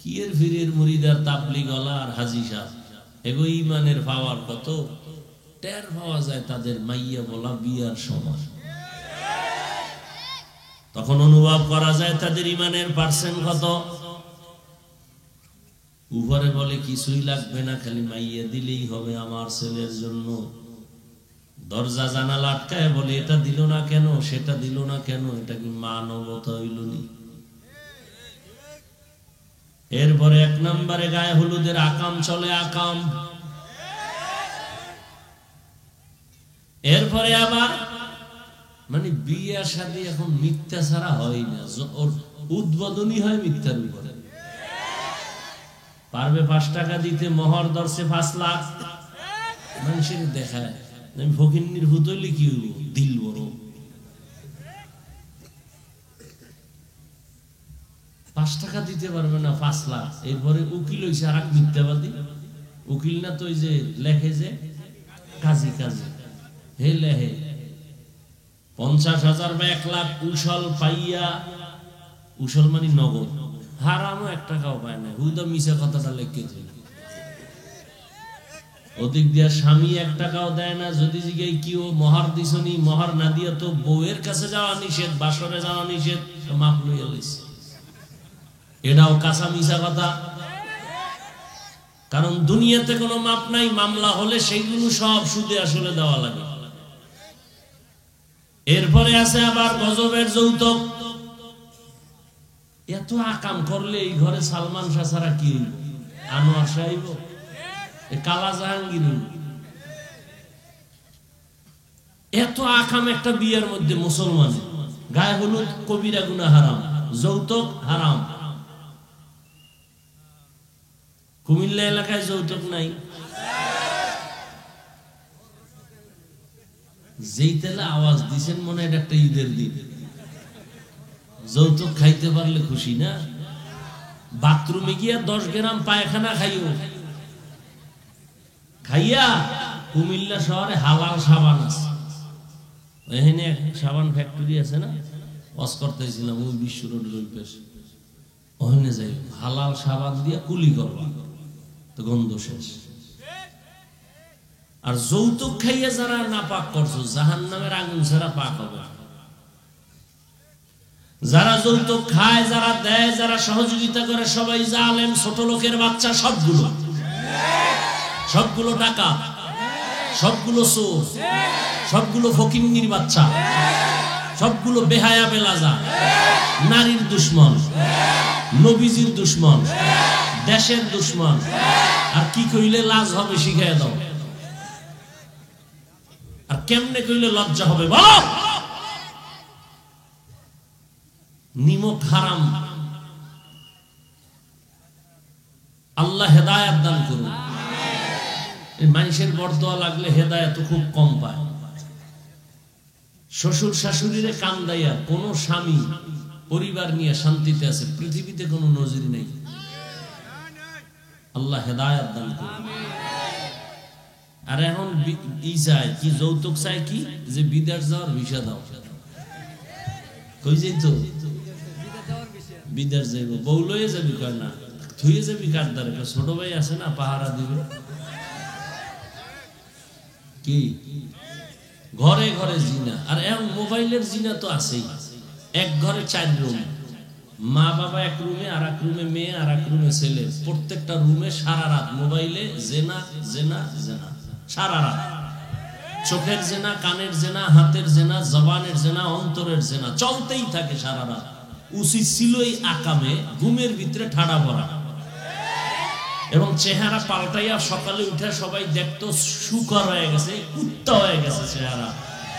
কিয়ের ফিরের মুরিদার তাবলিগওয়ালা আর হাজি সাহেব এগো ইমানের পাওয়ার কত টের পাওয়া যায় তাদের মাইয়া বলা বিয়ার সময়। তখন অনুভব করা যায় তাদের ইমানের পার্সেন্ট কত। উপরে বলে কিছুই লাগবে না, খালি মাইয়া দিলেই হবে আমার ছেলের জন্য। দরজা জানালা আটকায় বলে এটা দিল না কেন, সেটা দিল না কেন, এটা কি মানবতা হইল নি? এরপরে এক নম্বরে গায়ে হলুদের আকাম চলে, আকাম। এরপরে আবার মানে বিয়ে শাদী এখন মিথ্যা ছাড়া হয় না, ওর উদ্বোধনী হয় মিথ্যার উপরে। পারবে 5 টাকা দিতে, মোহর ধরছে 5 লাখ। মানুষের দেখায় আমি ফকিন্নির ভূত হইলে কি হইব, দিল বড়। 5 টাকা দিতে পারবে না, 5 লাখ। এরপরে উকিল হইছে আর এক মিথ্যাবাদী। উকিল না তো ওই যে লেখে যে কাজী, কাজী হে লেহে 50,000 বা 1 লাখ উসল পাইয়া, উসল মানে নগদ, হারামও 1 টাকাও পায় না। হুদা মিশা কথাটা লেখেছে। ওদিক দিয়া স্বামী 1 টাকাও দেয় না। যদি জিজ্ঞাই কি ও মহার দিছনি, মহার না দিয়া তো বউয়ের কাছে যাওয়া নিষেধ, বাসরে যাওয়া নিষেধ, মাপ লইয়া লইছে। এটাও কাঁচা মিশা কথা। কারণ দুনিয়াতে কোনো মাপ নাই। মামলা হলে সেইগুলো সব সুদে আসলে দেওয়া লাগে। এরপরে আছে আবার গজবের যৌতুক। এত আকাম করলে এই ঘরে সালমান শাহ ছাড়া কি হইব? আনোয়ার শাহ হইব? কালা জাহাঙ্গীর হইব? এত আকাম একটা বিয়ের মধ্যে। মুসলমানের গায়ে হলুদ কবিরা গুনাহ হারাম, যৌতুক হারাম। কুমিল্লা এলাকায় যৌতুক নাই। যেই তেলে আওয়াজ দিছেন মনে হয় একটা ঈদের দিন। যৌতুক খাইতে পারলে খুশি না? বাথরুমে গিয়া 10 গ্রাম পায়খানা খাইও, খাইয়া কুমিল্লা শহরে হালাল সাবান আছে। এখানে সাবান ফ্যাক্টরি আছে না, ওয়াজ করতেছিলাম ওই বিশ্ব রোডের ওই পাশে। ওখানে যাই হালাল সাবান দিয়া কুলি করবা, তো গন্ধ শেষ। আর যৌতুক খাইয়া যারা নাপাক করছো, জাহান্নামের আগুন ছাড়া পাক হবে। যারা যৌতুক খায়, যারা দেয়, যারা সহযোগিতা করে, সবাই জালেম, ছোট লোকের বাচ্চা। সবগুলো টাকা, সবগুলো চোর, সবগুলো ফকিন্নির বাচ্চা, সবগুলো বেহায়া বেলাজা, নারীর দুশ্মন, নবীজির দুশ্মন, দেশের দুশ্মন। আর কি কইলে লাজ হবে শিখাইয়া দাও। আর কেমনে কইলে লজ্জা হবে বলো? নিমক হারাম। আল্লাহ হেদায়েত দান করুন। মানুষের বরদোয়া লাগলে হেদায়েত খুব কম পায়। শ্বশুর শাশুড়িরে কান্দাইয়া কোন স্বামী পরিবার নিয়ে শান্তিতে আছে পৃথিবীতে কোনো নজির নেই। আল্লাহ হেদায়েত দান করুন। আর এখন ই চাই কি, যৌতুক চাই কি, যে বিদেশ যাওয়ার ভিসা দাও। কই যেত বিদেশ যাইব, বউ লয়ে যাবি, কয় না থুয়ে যাবি কার দ্বারে, ছোট ভাই আছে না পাহারা দিবে। কি ঘরে ঘরে জিনা, আর এখন মোবাইলের জিনা তো আছেই। এক ঘরে 4 রুম, মা বাবা এক রুমে, আর এক রুমে মেয়ে, আর এক রুমে ছেলে, প্রত্যেকটা রুমে সারা রাত মোবাইলে জেনা জেনা জেনা, সারা রাত। চোখের জেনা, কানের জেনা, হাতের জেনা, জবানের জেনা, অন্তরের জেনা চলতেই থাকে সারা রাত। উচিত ছিল এই আকামে ঘুমের ভিতরে ঠাড়া ভরা, এবং চেহারা পাল্টাইয়া সকালে উঠে সবাই দেখতো শুকর হয়ে গেছে, কুত্তা হয়ে গেছে চেহারা,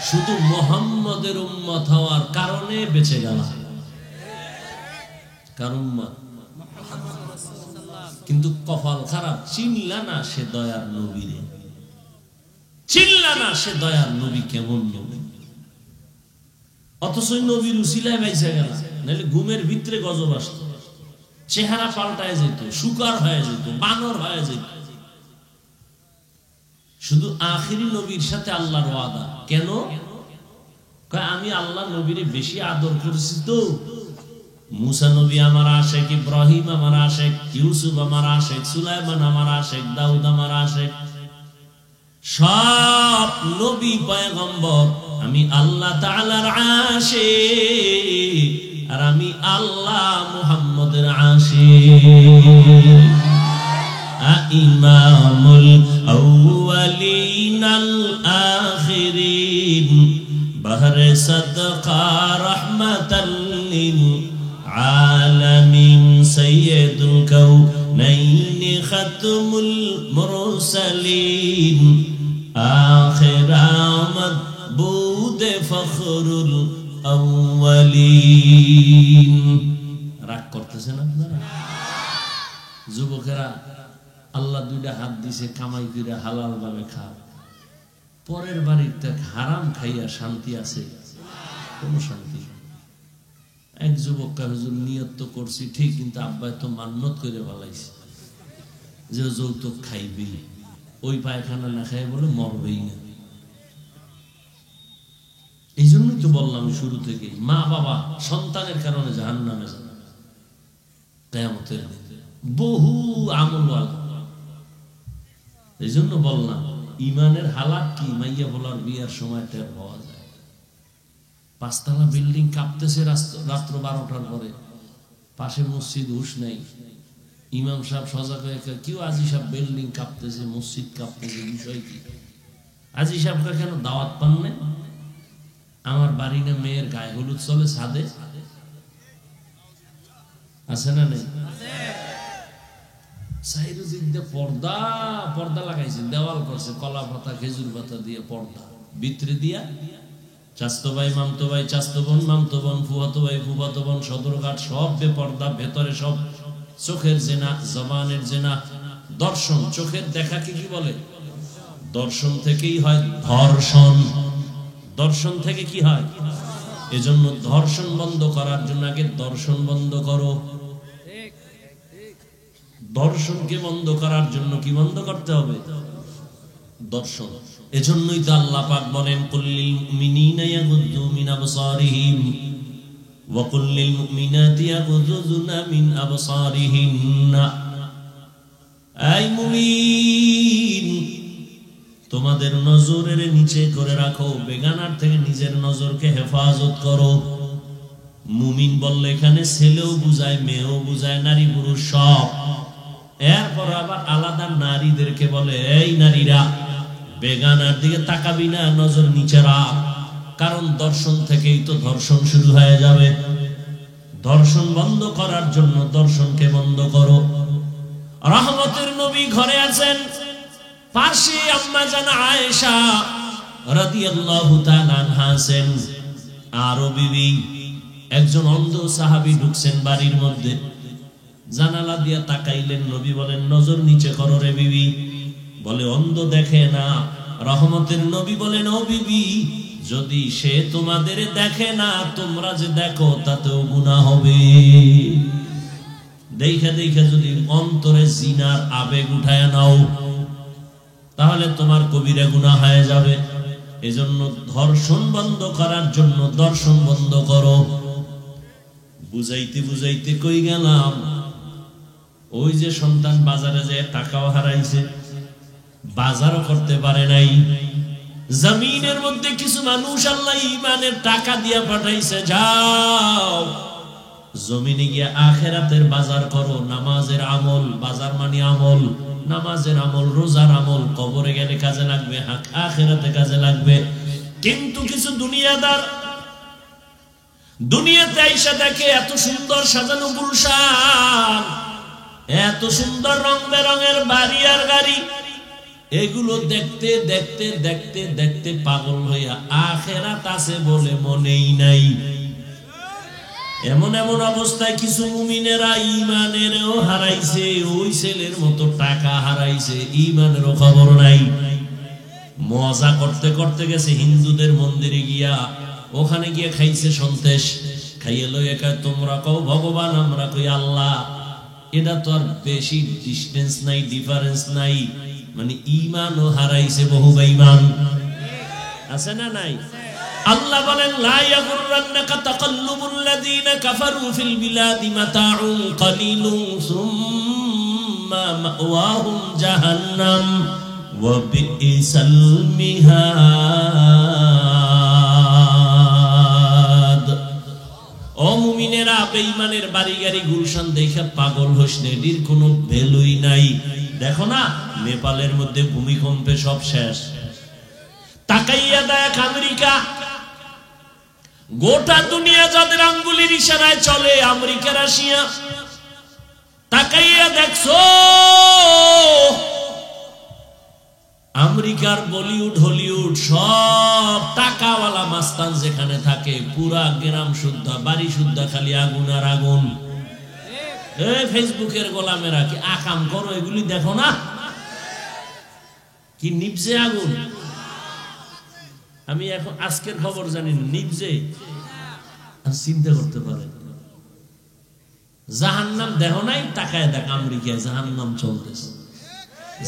শুধু মুহাম্মদের উম্মত হওয়ার কারণে বেঁচে গেল। কার উম্মত? কিন্তু কপাল খারাপ, চিনলা না সে দয়ার নবীরে, চিনলা না সে দয়ার নবী কেমন নবী, অথচ নবীর উসিলায় বাইসা গেল, নাহলে ঘুমের ভিতরে গজব আসতো, চেহারা পাল্টায় যেত, শুকর হয়ে যেত, বানর হয়ে যেত। শুধু আখিরি নবীর সাথে আল্লাহর ওয়াদা। কেন? আমি আল্লাহ নবীরে বেশি আদর করেছি তো। মুসা নবী আমার আশেক, ইব্রাহিম আমার আশেক, ইউসুফ আমার আশেক, সুলাইমান আমার আশেক, দাউদ আমার আশেক, সব নবী পয়গম্বর আমি আল্লাহ তাআলার আশিক, আর আমি আল্লাহ মুহাম্মদের আশিক। ইমামুল আউয়ালিন আল আখিরিন বাহরে সাদকা রাহমাতাল লিল আলামিন সাইয়্যিদুল কাউনাইন খাতমুল মুরসালিন আখির মাবুদ ফখরুল আউয়ালিন। রাগ করতেছেন আপনারা? যুবকেরা, আল্লাহ দুইটা হাত দিছে, কামাই করে হালাল ভাবে খা। পরের বাড়িতে হারাম খাইয়া শান্তি আছে? কোন শান্তি। এক যুবক হুজুর নিয়ত তো করছি ঠিক, কিন্তু আব্বাই তো মান্নত করে বলাইছে যে যৌতুক খাইবি, ওই পায়খানা না খাই বলে মরবেই না। এই জন্যই তো বললাম শুরু থেকে, মা বাবা সন্তানের কারণে জাহান্নামে যাবে কিয়ামতের দিনে, বহু আমলওয়ালা। এই জন্য বললাম ইমানের হালাত কি মাইয়া বলার বিয়ার সময় টের পাওয়া যায়। 5 তলা বিল্ডিং কাঁপতেছে রাত্র 12টার পরে, পাশে মসজিদ, হুশ নেই। ইমাম সাহেব সজাগ হয়ে, কেউ আজি সাহেব বিল্ডিং কাঁপতেছে, মসজিদ কাঁপতেছে, বিষয় কি? আজি সাহেবকে কেন দাওয়াত পান নাই? আমার বাড়ি না মেয়ের গায়ে হলুদ চলে ছাদে, আছে না নেই? পর্দা পর্দা লাগাইছে, দেওয়াল করছে, কলা পাতা খেজুর পাতা দিয়ে পর্দা, ভিতরে দিয়া চাস্তো ভাই, মামতো ভাই, চাস্তো বোন, মামতো বোন, ফুফাতো ভাই, ফুফাতো বোন, সদরঘাট সব বেপর্দা, ভেতরে সব চোখের জেনা, জবানের জেনা, দর্শন। চোখের দেখাকে কি বলে? দর্শন থেকেই হয় ধর্ষণ। দর্শন থেকে কি হয়? এজন্য ধর্ষণ বন্ধ করার জন্য আগে দর্শন বন্ধ করো। দর্শনকে বন্ধ করার জন্য কি বন্ধ করতে হবে? দর্শন। এজন্যই তো আল্লাহ পাক বলেন, কুল্লিল মুমিনিনা ইয়াগুদ্দু মিন আবসারিহিম ওয়া কুল্লিল মুমিনাতি ইয়াগুযুনা মিন আবসারিহিন্না। এই মুমিন, তোমাদের নজরের নিচে করে রাখো, বেগানার থেকে নিজের নজরকে হেফাজত করো। মুমিন বললে এখানে ছেলেও বুঝায়, মেয়েও বুঝায়, নারী পুরুষ সব। এরপর আবার আলাদা নারীদেরকে বলে, এই নারীরা বেগানার দিকে তাকাবি না, নজর নিচে রাখ, কারণ দর্শন থেকেই তো ধর্ষণ শুরু হয়ে যাবে। দর্শন বন্ধ করার জন্য দর্শনকে বন্ধ করো। রহমতের নবী ঘরে আছেন, পাশে আম্মা জান আয়েশা রাদিয়াল্লাহু তাআলা আনহা আছেন, আরো বিবি। একজন অন্ধ সাহাবী ঢুকছেন বাড়ির মধ্যে, জানালা দিয়া তাকাইলেন, নবী বলেন, নজর নিচে করো রে বিবি। বলে অন্ধ দেখে না। রহমতের নবী বলেন, ও বিবি, যদি সে তোমাদের দেখে না, তোমরা যে দেখো তাতেও গুনাহ হবে। দেখে দেখে যদি অন্তরে জিনার আবেগ উঠায় নাও, তাহলে তোমার কবিরা গুনাহ হয়ে যাবে। এজন্য ধর্ষণ বন্ধ করার জন্য দর্শন বন্ধ করো। বুঝাইতে বুঝাইতে কই গেলাম, ওই যে সন্তান বাজারে যায় টাকাও হারাইছে, বাজারও করতে পারে নাই। জমিনের মধ্যে কিছু মানুষ আল্লাহ ঈমানের টাকা দিয়া পাঠাইছে, যাও জমিনে গিয়ে আখিরাতের বাজার করো। নামাজের আমল, বাজার মানে আমল, নামাজের আমল, রোজার আমল, কবরে গেলে কাজে লাগবে, আখিরাতে কাজে লাগবে। কিন্তু কিছু দুনিয়াদার দুনিয়াতে আইসা দেখে এত সুন্দর সাজানো গুলশান, এত সুন্দর রং বেরঙের বাড়ি আর গাড়ি, এগুলো দেখতে দেখতে দেখতে দেখতে পাগল হইয়া আখিরাত আছে বলে মনেই নাই। এমন এমন অবস্থায় কিছু মুমিনেরা ঈমানেরও হারাইছে, ওই ছেলের মতো টাকা হারাইছে, ঈমানেরও খবর নাই। মজা করতে করতে গেছে হিন্দুদের মন্দিরে গিয়া, ওখানে গিয়ে খাইছে সন্দেশ, খাইয়ে লইয়া কয় তোমরা কও ভগবান, আমরা কই আল্লাহ। এটা তো আর বেশি ডিস্টেন্স নাই, ডিফারেন্স নাই, মানে ঈমানও হারাইছে বহু বেঈমান। আছে না নাই? আল্লাহ বলেন লা ইয়াগুররান্নাকা তাকাল্লুবুল লাযীনা কাফারু ফিল বিলাদি মাতাউন কালিলুন সুম্মা মাওয়াহুম জাহান্নাম ওয়া বিইসাল মিহাদ। ও মুমিনেরা, বেঈমানের বাড়ি গাড়ি গুলশান দেখে পাগল হইস না, এর কোনো ভ্যালুই নাই। দেখো না নেপালের মধ্যে ভূমিকম্পে সব শেষ। তাকাইয়া দেখ আমেরিকা, গোটা দুনিয়া যাদের আঙ্গুলির ইশারায় চলে, আমেরিকা, রাশিয়া। তাকাইয়া দেখছো আমেরিকার বলিউড, হলিউড, সব টাকাওয়ালা মাস্তান যেখানে থাকে, পুরা গ্রাম শুদ্ধ, বাড়ি শুদ্ধ, খালি আগুন আর আগুন। ফেসবুকের গোলামেরা কি আকাম করো, এগুলি দেখো না কি নিভছে আগুন। আমি এখন আজকের খবর জানি, নিভছে, চিন্তা করতে পারে। জাহান্নাম দেখো নাই, টাকায় দেখ আমেরিকায় জাহান্নাম চলতেছে।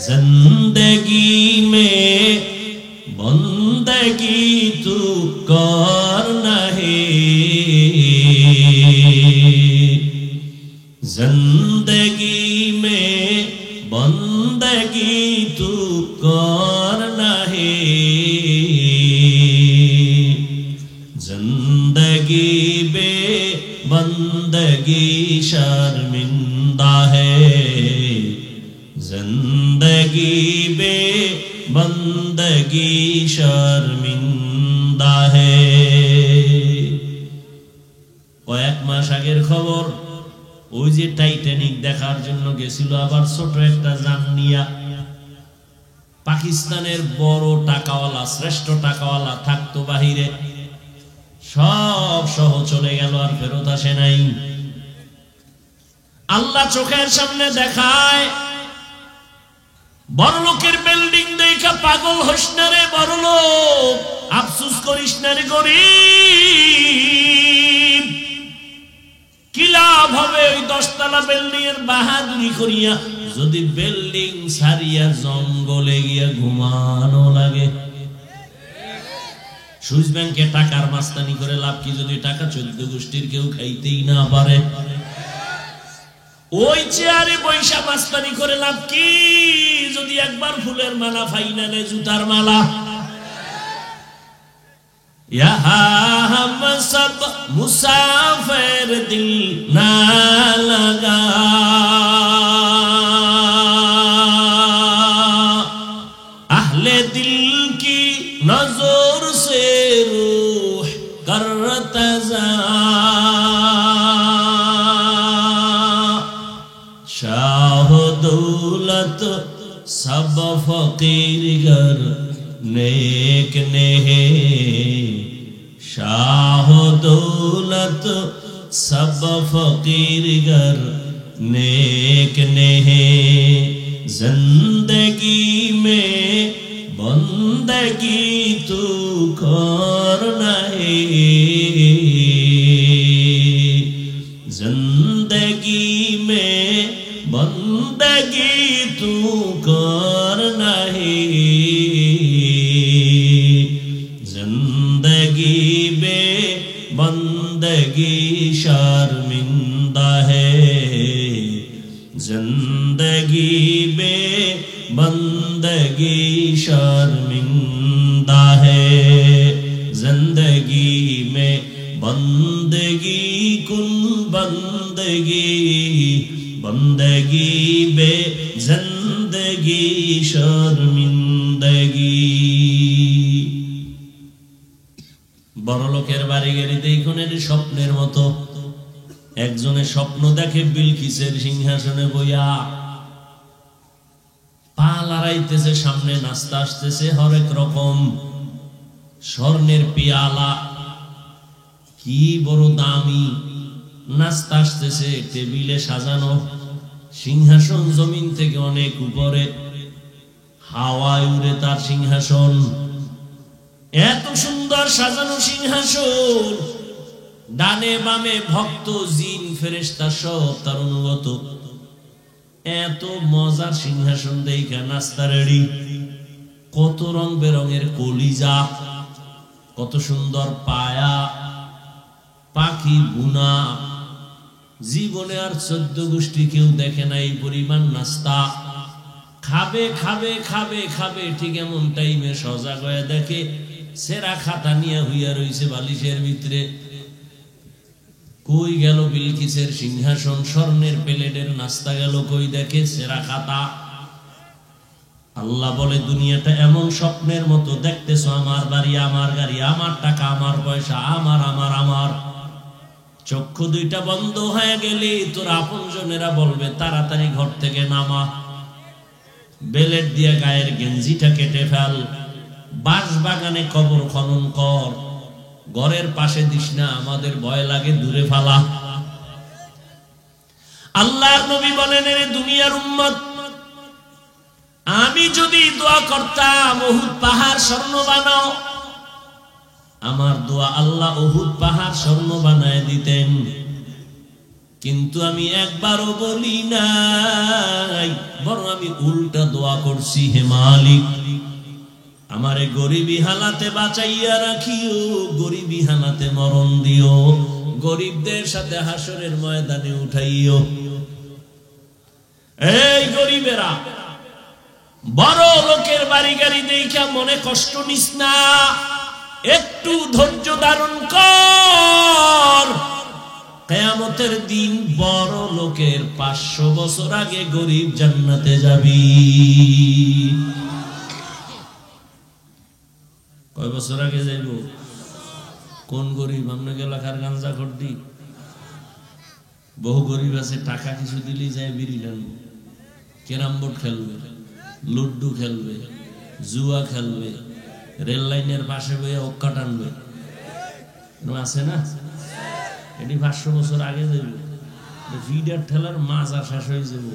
জিন্দেগি মে বন্দেগি তু করনা হে, जिंदगी में बंदगी तू करना है, जिंदगी बे बंदगी शर्मिंदा है, जिंदगी बे बंदगी शर्मिंदा है। কয়েক মাস আগের খবর, ওই যে টাইটানিক দেখার জন্য গেছিল আবার ছোট একটা যান নিয়া, পাকিস্তানের বড় টাকাওয়ালা, শ্রেষ্ঠ টাকাওয়ালা থাকতো বাহিরে, সব সহ চলে গেল, আর ফেরত আসে নাই। আল্লাহ চোখের সামনে দেখায়, বড় লোকের বিল্ডিং দেখা পাগল হইস না রে বড় লোক, আফসোস করিস না রে গরিব। কি লাভ হবে ওই 10 তলা বিল্ডিং এর বাহাদুরি করিয়া, যদি বিল্ডিং সারিয়া জঙ্গলে গিয়া ঘুমানো লাগে। সুইস ব্যাংকে টাকার মাস্তানি করে লাভ কি, যদি টাকা 14 গোষ্ঠীর কেউ খাইতেই না পারে। ওই চেয়ারে বৈশা মাস্তানি করে লাভ কি, যদি একবার ফুলের মালা, ফাইনালে জুতার মালা। यहाँ हम सब मुसाफिर दिल ना लगा, अहले दिल की नजर से रूह करतजा, शाह दौलत सब फकीर गर नेक ने है, शाह दौलत सब फकीर गर नेक ने है, जिंदगी में बंदगी तू करना है, जिंदगी में बंदगी तू करना है। बंदगी शर्मिंदा है, जिंदगी बे बंदगी शर्मिंदा है, जिंदगी में बंदगी कुन बंदगी, बंदगी बे जिंदगी शर्मिंदगी। বড় লোকের বাড়ি গেলে দেখুন এর স্বপ্নের মতো। একজনের স্বপ্ন দেখে বিলকিসের সিংহাসনে বইয়া, পা লড়াইতেছে, সামনে নাস্তা আসতেছে হরেক রকম, স্বর্ণের পিয়ালা, কি বড় দামি নাস্তা আসতেছে, টেবিলে সাজানো, সিংহাসন জমিন থেকে অনেক উপরে, হাওয়ায় উড়ে তার সিংহাসন, এত সুন্দর সাজানো সিংহাসন, ডানে বামে ভক্ত জিন ফেরেশতা সব তার অনুগত, এত মজার সিংহাসন দেখা নাস্তা রেডি, কত রং বেরঙের কলিজা, কত সুন্দর পায়া, পাখি বুনা, জীবনে আর 14 গোষ্ঠী কেউ দেখে না এই পরিমাণ নাস্তা। খাবে খাবে খাবে খাবে, ঠিক এমন টাইমে সজাগ হয়ে দেখে সেরা খাতা নিয়ে হইয়া রইছে বালিশের ভিতরে। কই গেল বিলকিসের সিংহাসন, স্বর্ণের প্লেটের নাস্তা গেল কই, দেখে সেরা খাতা। আল্লাহ বলে দুনিয়াটা এমন স্বপ্নের মতো দেখতেছো, আমার বাড়ি, আমার গাড়ি, আমার টাকা, আমার পয়সা, আমার আমার আমার। চক্ষু দুইটা বন্ধ হয়ে গেলে তোর আপনজনেরা বলবে তাড়াতাড়ি ঘর থেকে নামা, বেলেট দিয়ে গায়ের গেঞ্জিটা কেটে ফেল, বাঁশ বাগানে কবর খনন কর, ঘরের পাশে দিস না, আমাদের ভয় লাগে, দূরে ফালা। আল্লাহর নবী বলেন, এর দুনিয়ার উম্মত, আমি যদি দোয়া করতাম উহুদ পাহাড় স্বর্ণ বানাও, আমার দোয়া আল্লাহ উহুদ পাহাড় স্বর্ণ বানায় দিতেন, কিন্তু আমি একবারও বলি নাই, বরং আমি উল্টা দোয়া করছি, হে মালিক আমারে গরিবী হালাতে বাঁচাইয়া রাখিও, গরিবী হালাতে মরণ দিও, গরিবদের সাথে হাসরের ময়দানে উঠাইও। এই গরিবেরা, বড় লোকের বাড়ি গাড়ি দেখা মনে কষ্ট নিস না, একটু ধৈর্য ধারণ কর। কিয়ামতের দিন বড় লোকের 500 বছর আগে গরিব জান্নাতে যাবি। কয় বছর আগে যাইব? কোন গরিব? আমরা এলাকার গাঞ্জা খর্দি। বহু গরিব আছে টাকা কিছু দিলেই যায় বিড়ি টানবে, ক্যারাম বোর্ড খেলবে, লুড্ডু খেলবে, জুয়া খেলবে, রেল লাইনের পাশে বইয়ে অক্কা টানবে, আছে না? এটি 500 বছর আগে যাইব। ফিডার ঠেলার মাছ শেষ হয়ে যাব,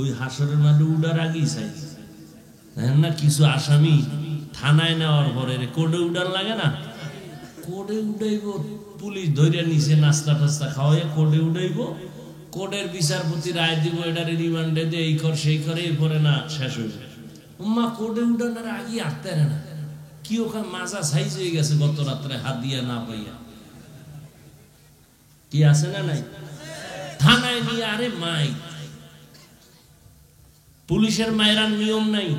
ওই হাসরের মাঠে উড়ার আগেই চাই না। কিছু আসামি থানায় নেওয়ার পরে কোর্টে উঠার লাগে না, কোর্টে উঠাইব, পুলিশ ধরে নিচে নাস্তা টাস্তা খাওয়াই কোর্টে উঠাইব, কোর্টের বিচারপতি রায় দিব, এটার রিমান্ডে দিয়ে এই কর সেই করে, এরপরে না শেষ হয়ে যায়। উম্মা কোর্টে উঠানোর আগে আটতে না, কি ওখানে মাজা সাইজ হয়ে গেছে গত রাত্রে হাত দিয়া না পাইয়া, কি আছে না নাই? থানায় নিয়ে, আরে মাই, পুলিশের মায়েরার নিয়ম নাই,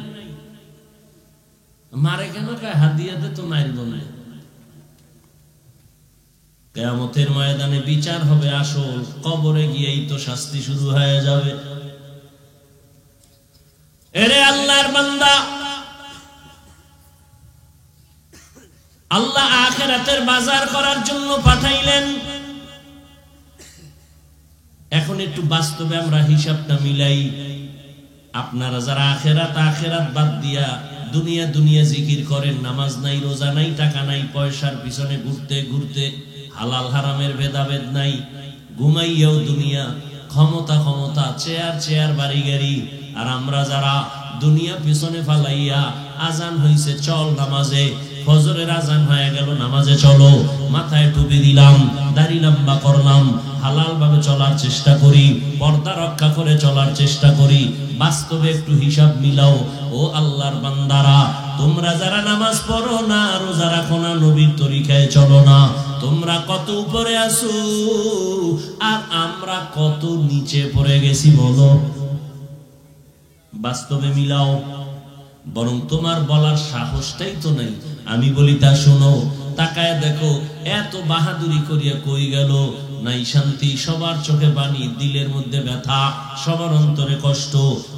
মারে কেন কয় হাত দিয়াতে তো মারব না। কিয়ামতের ময়দানে বিচার হবে আসল, কবরে গিয়েই তো শাস্তি শুরু হয়ে যাবে। এরে আল্লাহর বান্দা, আল্লাহ আখিরাতের বাজার করার জন্য পাঠাইলেন। এখন একটু বাস্তবে আমরা হিসাবটা মিলাই। আপনারা যারা আখিরাত আখিরাত বাদ দিয়া দুনিয়া দুনিয়া জিকির করেন, নামাজ নাই, রোজা নাই, টাকা নাই, পয়সার পিছনে ঘুরতে ঘুরতে, হালাল হারামের ভেদাভেদ নাই, ঘুমাইয়াও দুনিয়া, ক্ষমতা ক্ষমতা, চেয়ার চেয়ার, বাড়ি গাড়ি, আর আমরা যারা দুনিয়া পিছনে ফালাইয়া, আজান হইছে চল নামাজে, ফজরের আজান হয়ে গেল নামাজে চলো, মাথায় টুপি দিলাম, দাড়ি লম্বা করলাম, হালাল ভাবে চলার চেষ্টা করি, পর্দা রক্ষা করে চলার চেষ্টা করি। বাস্তবে একটু হিসাব মিলাও। ও আল্লাহর বান্দারা, তোমরা যারা নামাজ পড়ো না, রোজা রাখো না, নবীর তরিকায় চলো না, তোমরা কত উপরে আছো আর আমরা কত নিচে পড়ে গেছি বলো, বাস্তবে মিলাও। বরং তোমার বলার সাহসটাই তো নাই। আমি বলি তা শোনো, তাকায় দেখো, এত বাহাদুরি করিয়া কই গেল? নাই শান্তি, সবার চোখে পানি, দিলের মধ্যে ব্যথা, সবার অন্তরে কষ্ট।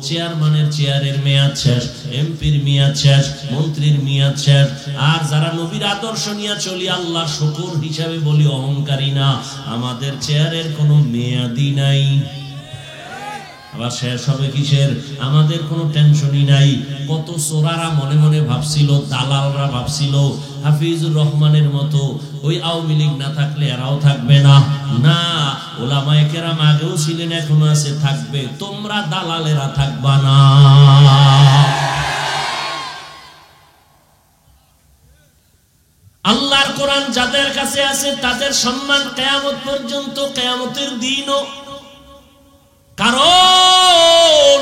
চেয়ারম্যানের চেয়ারের মেয়াদ শেষ, এমপির মেয়াদ শেষ, মন্ত্রীর মেয়াদ শেষ। আর যারা নবীর আদর্শ নিয়ে চলি, আল্লাহ শুকর হিসাবে বলি অহংকারী না, আমাদের চেয়ারের কোনো মেয়াদই নাই। আবার শেষ হবে কিসের? আমাদের কোনো টেনশনই নাই। কত চোরারা মনে মনে ভাবছিল, দালালরা ভাবছিল হাফিজুর রহমানের মতো ওই আওয়ামী লীগ না থাকলে এরাও থাকবে না। না, ওলামায়ে কেরাম আগেও ছিলেন, এখনো আছে, থাকবে। তোমরা দালালেরা থাকবা না। আল্লাহর কোরআন যাদের কাছে আছে তাদের সম্মান কিয়ামত পর্যন্ত, কিয়ামতের দিনও। কারণ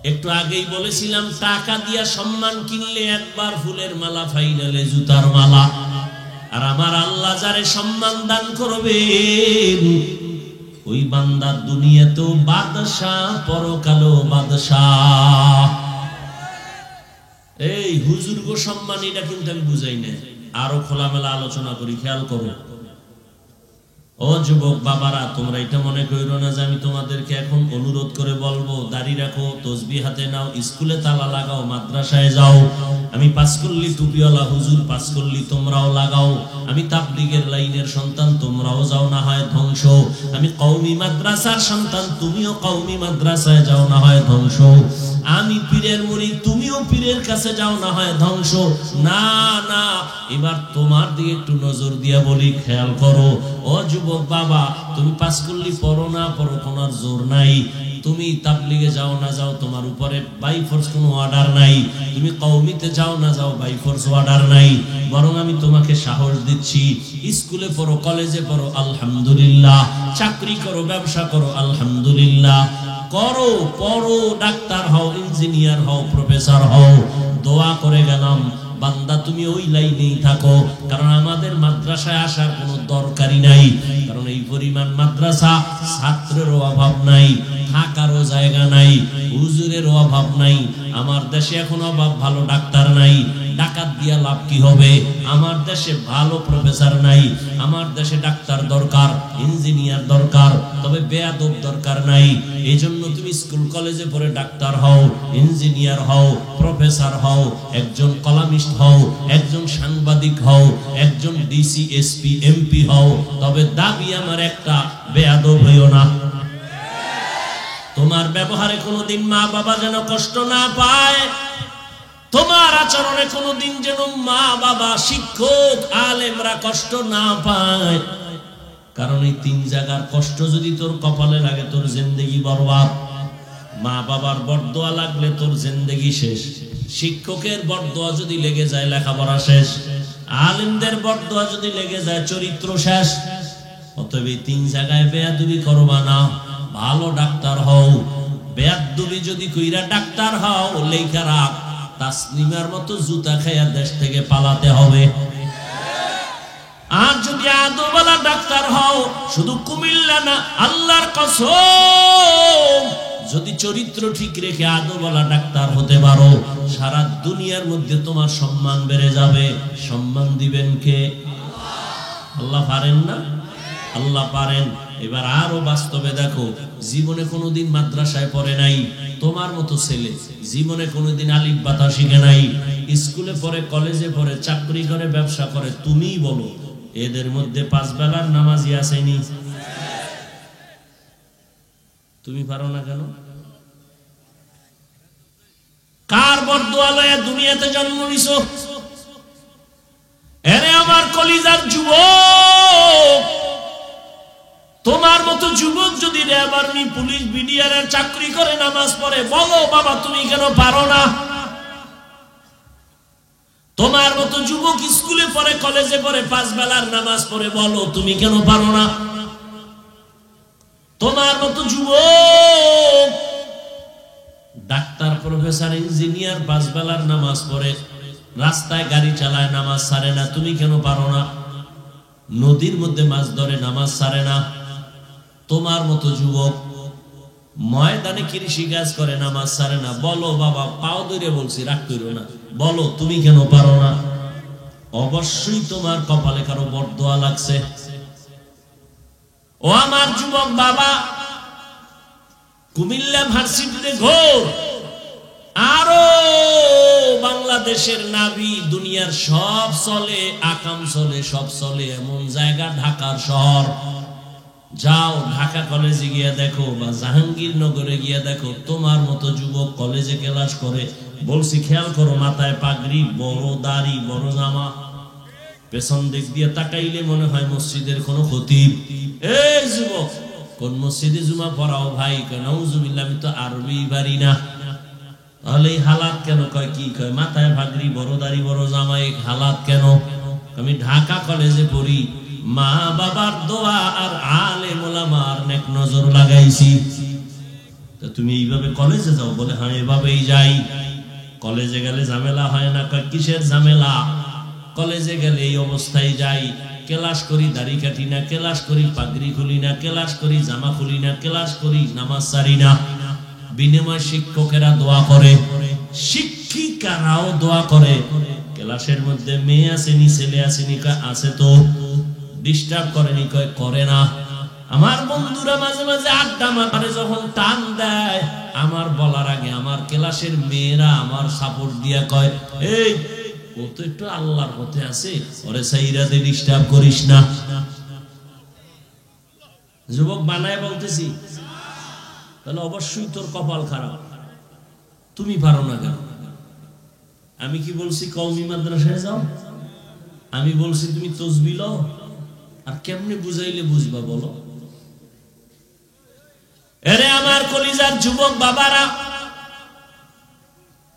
একটু আগেই বলেছিলাম, টাকা দিয়া সম্মান কিনলে একবার ফুলের মালা, ফাইনালে জুতার মালা। আর আমার আল্লাহ যারে সম্মান দান করবেন, ওই বান্দার দুনিয়াতেও বাদশাহ, পরকালেও বাদশাহ। এই হুজুর গো সম্মান, এটা কিন্তু আমি বুঝাই না, আরো খোলামেলা আলোচনা করি, খেয়াল করো। ও যুবক বাবারা, তোমরা এটা মনে করো না যে আমি তোমাদেরকে এখন অনুরোধ করে বলবো দাড়ি রাখো, তসবিহ হাতে নাও, স্কুলে তালা লাগাও, মাদ্রাসায় যাও। আমি পাঁচকল্লি টুপিওয়ালা হুজুর, পাঁচকল্লি তোমরাও লাগাও। আমি তাবলীগের লাইনের সন্তান, তোমরাও যাও, না হয় ধ্বংস। আমি কওমি মাদ্রাসার সন্তান, তুমিও কওমি মাদ্রাসায় যাও, না হয় ধ্বংস। আমি পীরের মুরিদ, তুমিও পীরের কাছে যাও, না হয় ধ্বংস। না না, এবার তোমার দিকে একটু নজর দিয়া বলি, খেয়াল করো। ও যুবক বাবা, তুমি পাঁচকল্লি পড়ো না পড়ো, কোনো জোর নাই। তুমি তাবলীগে যাও না যাও, তোমার উপরে বাই ফোর্স কোনো অর্ডার নাই। তুমি কওমিতে যাও না যাও, বাই ফোর্স অর্ডার নাই। বরং আমি তোমাকে সাহস দিচ্ছি, স্কুলে পড়ো, কলেজে পড়ো, আলহামদুলিল্লাহ। চাকরি করো, ব্যবসা করো, আলহামদুলিল্লাহ। করো, পড়ো, ডাক্তার হও, ইঞ্জিনিয়ার হও, প্রফেসর হও। দোয়া করে গেলাম, বান্দা তুমি ওই লাইনেই থাকো। কারণ আমাদের মাদ্রাসায় আসার কোনো দরকারই নাই। কারণ এই পরিমাণ মাদ্রাসা, ছাত্রেরও অভাব নাই, থাকারও জায়গা নাই, হুজুরেরও অভাব নাই। আমার দেশে এখন অভাব, ভালো ডাক্তার নাই। ডাকাত দিয়া লাভ কি হবে? আমার দেশে ভালো প্রফেসর নাই। আমার দেশে ডাক্তার দরকার, ইঞ্জিনিয়ার দরকার, তবে বেয়াদব দরকার নাই। এই জন্য তুমি স্কুল কলেজে পড়ে ডাক্তার হও, ইঞ্জিনিয়ার হও, প্রফেসর হও, একজন কলামিস্ট হও, একজন সাংবাদিক হও, একজন ডিসি, এসপি, এমপি হও। তবে দাবি আমার একটা, বেয়াদব হইও না। তোমার ব্যবহারে কোনোদিন মা বাবা যেন কষ্ট না পায়। তোমার আচরণে কোনোদিন যেন মা বাবা, শিক্ষক, আলেমরা কষ্ট না পায়। কারণ এই তিন জায়গার কষ্ট যদি তোর কপালে লাগে, তোর জিন্দেগি বরবাদ। মা বাবার বরদোয়া লাগলে তোর জিন্দেগি শেষ। শিক্ষকের বরদোয়া যদি লেগে যায়, লেখাপড়া শেষ। আলেমদের বরদোয়া যদি লেগে যায়, চরিত্র শেষ। অতএব এই তিন জায়গায় বেয়াদবি করবা না। ভালো ডাক্তার হও। বেয়াদবি যদি কইরা ডাক্তার হও, লেখা রাখ, তাসলিমার মতো জুতা খাইয়া দেশ থেকে পালাতে হবে। আর যদি আদওয়ালা ডাক্তার হও, শুধু কুমিল্লা না, আল্লাহর কসম, যদি চরিত্র ঠিক রেখে আদওয়ালা ডাক্তার হতে পারো, সারা দুনিয়ার মধ্যে তোমার সম্মান বেড়ে যাবে। সম্মান দিবেন কে? আল্লাহ পারেন না? আল্লাহ পারেন। এবার আরো বাস্তবে দেখো, জীবনে কোনোদিন মাদ্রাসায় পড়ে নাই তোমার মতো ছেলে, জীবনে কোনোদিন আলিফ বাতা শিখে নাই, স্কুলে পড়ে, কলেজে পড়ে, চাকরি করে, ব্যবসা করে। তুমিই বলো, এদের মধ্যে 5 বেলার নামাজি আসেনি? তুমি পারো না কেন? কার বরদোয়া লয়ে দুনিয়াতে জন্ম নিছো? এরে আমার কলিজার যুবক, তোমার মতো যুবক যদি র্যাব, আর্মি, পুলিশ, বিডিআর এর চাকরি করে, নামাজ পড়ে, বলো বাবা তুমি কেন পারো না? তোমার মতো যুবক স্কুলে পড়ে, কলেজে পড়ে, 5 বেলার নামাজ পড়ে, বলো তুমি কেন পারো না? তোমার মতো যুবক ডাক্তার, প্রফেসর, ইঞ্জিনিয়ার, 5 বেলার নামাজ পড়ে, রাস্তায় গাড়ি চালায়, নামাজ ছাড়ে না, তুমি কেন পারো না? নদীর মধ্যে মাছ ধরে নামাজ ছাড়ে না। তোমার মতো যুবক ময়দানে কৃষি কাজ করে নামাজ ছাড়ে না। বলো বাবা, পাও ধরে বলছি, রাগ করো না, বলো তুমি কেন পারো না? অবশ্যই তোমার কপালে কারো বরদোয়া লাগছে। ও আমার যুবক বাবা, কুমিল্লা ভার্সিটিতে ঘোর, আরো বাংলাদেশের নাবি, দুনিয়ার সব চলে, আকাম চলে, সব চলে এমন জায়গা ঢাকার শহর। যাও ঢাকা কলেজে গিয়া দেখো বা জাহাঙ্গীরনগরে গিয়া দেখো, তোমার মতো যুবক কলেজে ক্লাস করে। বলছি খেয়াল করো, মাথায় পাগড়ি, বড় দাড়ি, বড় জামা, পেছন দিক দিয়ে তাকাইলে মনে হয় মসজিদের কোন খতিব। এই যুবক, কোন মসজিদে জুমা পড়াও ভাই? নাউজুবিল্লাহ, আমি তো আরবি পারি না। তাহলে এই হালাত কেন? কয় কি কয়? মাথায় ভাগরি, বড় দাড়ি, বড় জামা, এই হালাত কেন? আমি ঢাকা কলেজে পড়ি, মা বাবার দোয়া আর আলেম ওলামার নেক নজর লাগাইছি। তো তুমি এইভাবে কলেজে যাও? বলে হ্যাঁ এভাবেই যাই। কলেজে গেলে ঝামেলা হয় না? কয় কিসের ঝামেলা? কলেজে গেলে এই অবস্থায় যাই, ক্লাস করি, দাড়ি কাটি না, ক্লাস করি, পাগড়ি খুলি না, ক্লাস করি, জামা খুলি না, ক্লাস করি, নামাজ সারি না। বিনিময় শিক্ষকেরা দোয়া করে, শিক্ষিকারাও দোয়া করে। ক্লাসের মধ্যে মেয়ে আসেনি, ছেলে আসেনি? কয় আছে তো। ডিস্টার্ব করেনি? কয় করে না। আমার বন্ধুরা মাঝে মাঝে আড্ডা মারে, যখন টান দেয় আমার বলার আগে আমার ক্লাসের মেয়েরা আমার সাপোর্ট দিয়া কয়, এই ও তো একটু আল্লাহর পথে আছে, ওরে সাইরাতে ডিস্টার্ব করিস না। যুবক বানায় বলতেছি। তাহলে অবশ্যই তোর কপাল খারাপ, তুমি পারো না কেন? আমি কি বলছি কওমি মাদ্রাসায় যাও? আমি বলছি তুমি তসবিহ লও? আর কেমনে বুঝাইলে বুঝবা বলো? এরে আমার কলিজার যুবক বাবারা,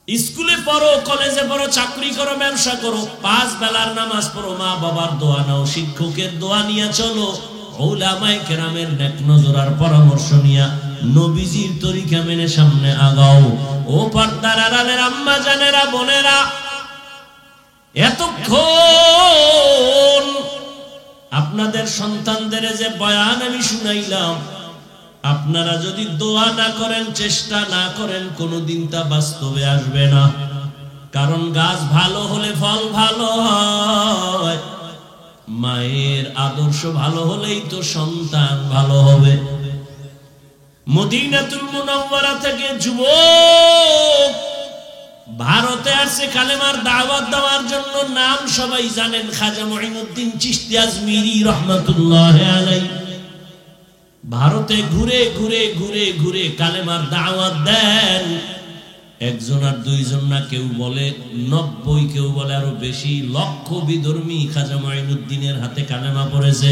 স্কুলে পড়ো, কলেজে পড়ো, চাকরি করো, ব্যবসা করো, 5 বেলার নামাজ পড়ো, মা বাবার দোয়া নাও, শিক্ষকের দোয়া নিয়ে চলো, উলামায়ে কেরামের নেক নজর আর পরামর্শ নিয়া নবীজির তরিকা মেনে সামনে আগাও। ও পর্দার আড়ালের আম্মা জানেরা, বোনেরা, এতক্ষণ আপনাদের সন্তানদের যে বয়ান আমি শুনাইলাম, আপনারা যদি দোয়া না করেন, চেষ্টা না করেন, কোনোদিন তা বাস্তবে আসবে না। কারণ গাছ ভালো হলে ফল ভালো হয়, মায়ের আদর্শ ভালো হলেই তো সন্তান ভালো হবে। মদিনাতুল মুনাওয়ারা থেকে যুবক ভারতে আসছে কালেমার দাওয়াত দেওয়ার জন্য। নাম সবাই জানেন, খাজা মুঈনুদ্দিন চিশতি আজমিরি রাহমাতুল্লাহি আলাইহি। ভারতে ঘুরে ঘুরে ঘুরে ঘুরে কালেমার দাওয়াত দেন। একজন আর দুইজন না, কেউ বলে 90, কেউ বলে আরো বেশি, লক্ষ বিধর্মী খাজা মুঈনুদ্দিনের হাতে কালেমা পড়েছে।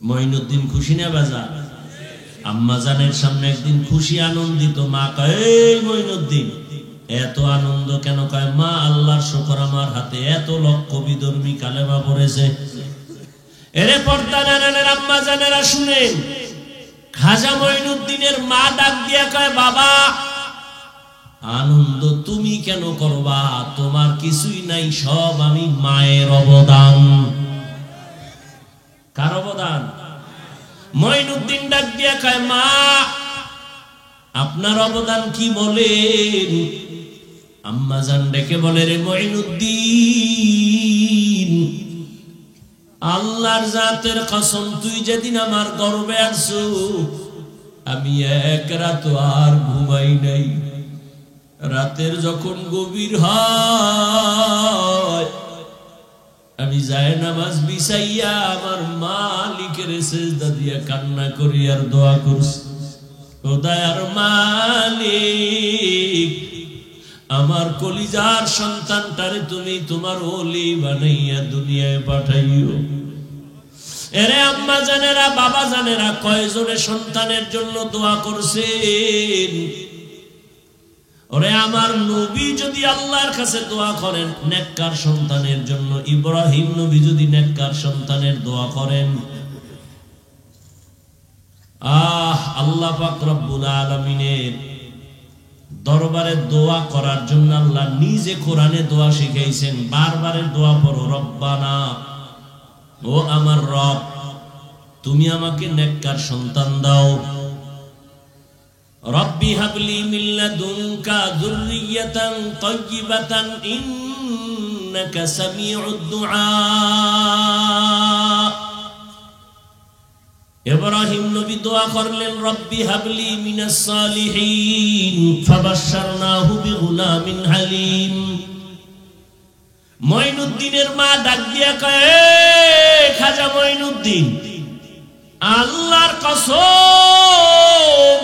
মুঈনুদ্দিন খুশি না বাজা? আম্মা জানের সামনে একদিন খুশি আনন্দিত। মা কয়, এই মুঈনুদ্দিন এত আনন্দ কেন? কয়, মা আল্লাহর শুকর, আমার হাতে এত লক্ষ বিধর্মী কালেমা পড়েছে। এরে পর্দার আম্মা জানেরা শুনেন, খাজা মুঈনুদ্দিনের মা ডাক দিয়া কয়, বাবা আনন্দ তুমি কেন করবা? তোমার কিছুই নাই, সব আমি মায়ের অবদান। কার অবদান? মুঈনুদ্দিন ডাক দিয়া কয়, মা আপনার অবদান কি বলেন? আম্মা জান ডেকে বলে, রে মুঈনুদ্দিন, আল্লাহর জাতের কসম, তুই যেদিন আমার গর্বে আসছো, আমি এক রাত আর ঘুমাই নাই। রাতের যখন গভীর হয়, আমি জায়নামাজ বিছাইয়া আমার মালিকের সিজদা দিয়া কান্না করি আর দোয়া করছি, খোদার মালিক, আমার কলিজার সন্তানটারে তুমি তোমার ওলি বানাইয়া দুনিয়ায় পাঠাইও। এরে আম্মা জানেরা, বাবা জানেরা, কয়জনে সন্তানের জন্য দোয়া করছেন? ওরে আমার নবী যদি আল্লাহর কাছে দোয়া করেন নেককার সন্তানের জন্য, ইব্রাহিম নবী যদি নেককার সন্তানের দোয়া করেন, আল্লাহ পাক রব্বুল আলামিনের দরবারে দোয়া করার জন্য আল্লাহ নিজে কোরআনে দোয়া শিখাইছেন। বারবারের দোয়া পড়ো, রব্বানা ও আমার রব, তুমি আমাকে নেককার সন্তান দাও। রব্বি হাবলি মিন লাদুনকা যুররিয়াতান তাইয়্যিবাতান ইন্নাকা সামিউদ দুআ। ইব্রাহিম নবী দোয়া করলেন, রব্বি হাবলি মিনাস সালিহিন ফাবাশশারনাহু বিগুলামিন হালিম। মঈনুদ্দিনের মা ডাক দিয়া কয়, খাজা মঈনুদ্দিন, আল্লাহর কসম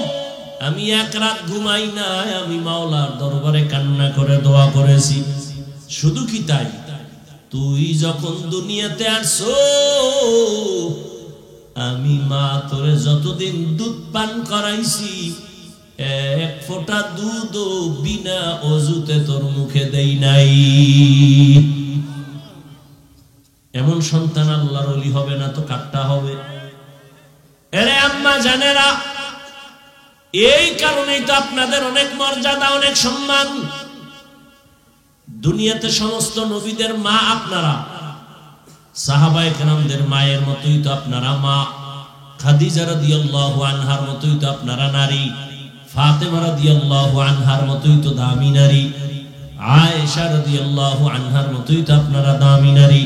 আমি এক রাত ঘুমাই নাই, আমি মাওলার দরবারে কান্না করে দোয়া করেছি। শুধু কি তাই, তুই যখন দুনিয়াতে আসছো আমি মা তোরে যতদিন দুধ পান করাইছি এক ফোঁটা দুধও বিনা অজুতে তোর মুখে দেই নাই। এমন সন্তান আল্লাহর ওলি হবে না তো কাট্টা হবে? এরে আম্মা জানেরা, এই কারণেই তো আপনাদের অনেক মর্যাদা, অনেক সম্মান। দুনিয়াতে সমস্ত নবীদের মা আপনারা, সাহাবায়ে কেরামদের মায়ের মতোই তো আপনারা মা। খাদিজা রাদিয়াল্লাহু আনহার মতোই তো আপনারা নারী, ফাতেমা রাদিয়াল্লাহু আনহার মতোই তো দামি নারী, আয়েশা রাদিয়াল্লাহু আনহার মতোই তো আপনারা দামি নারী,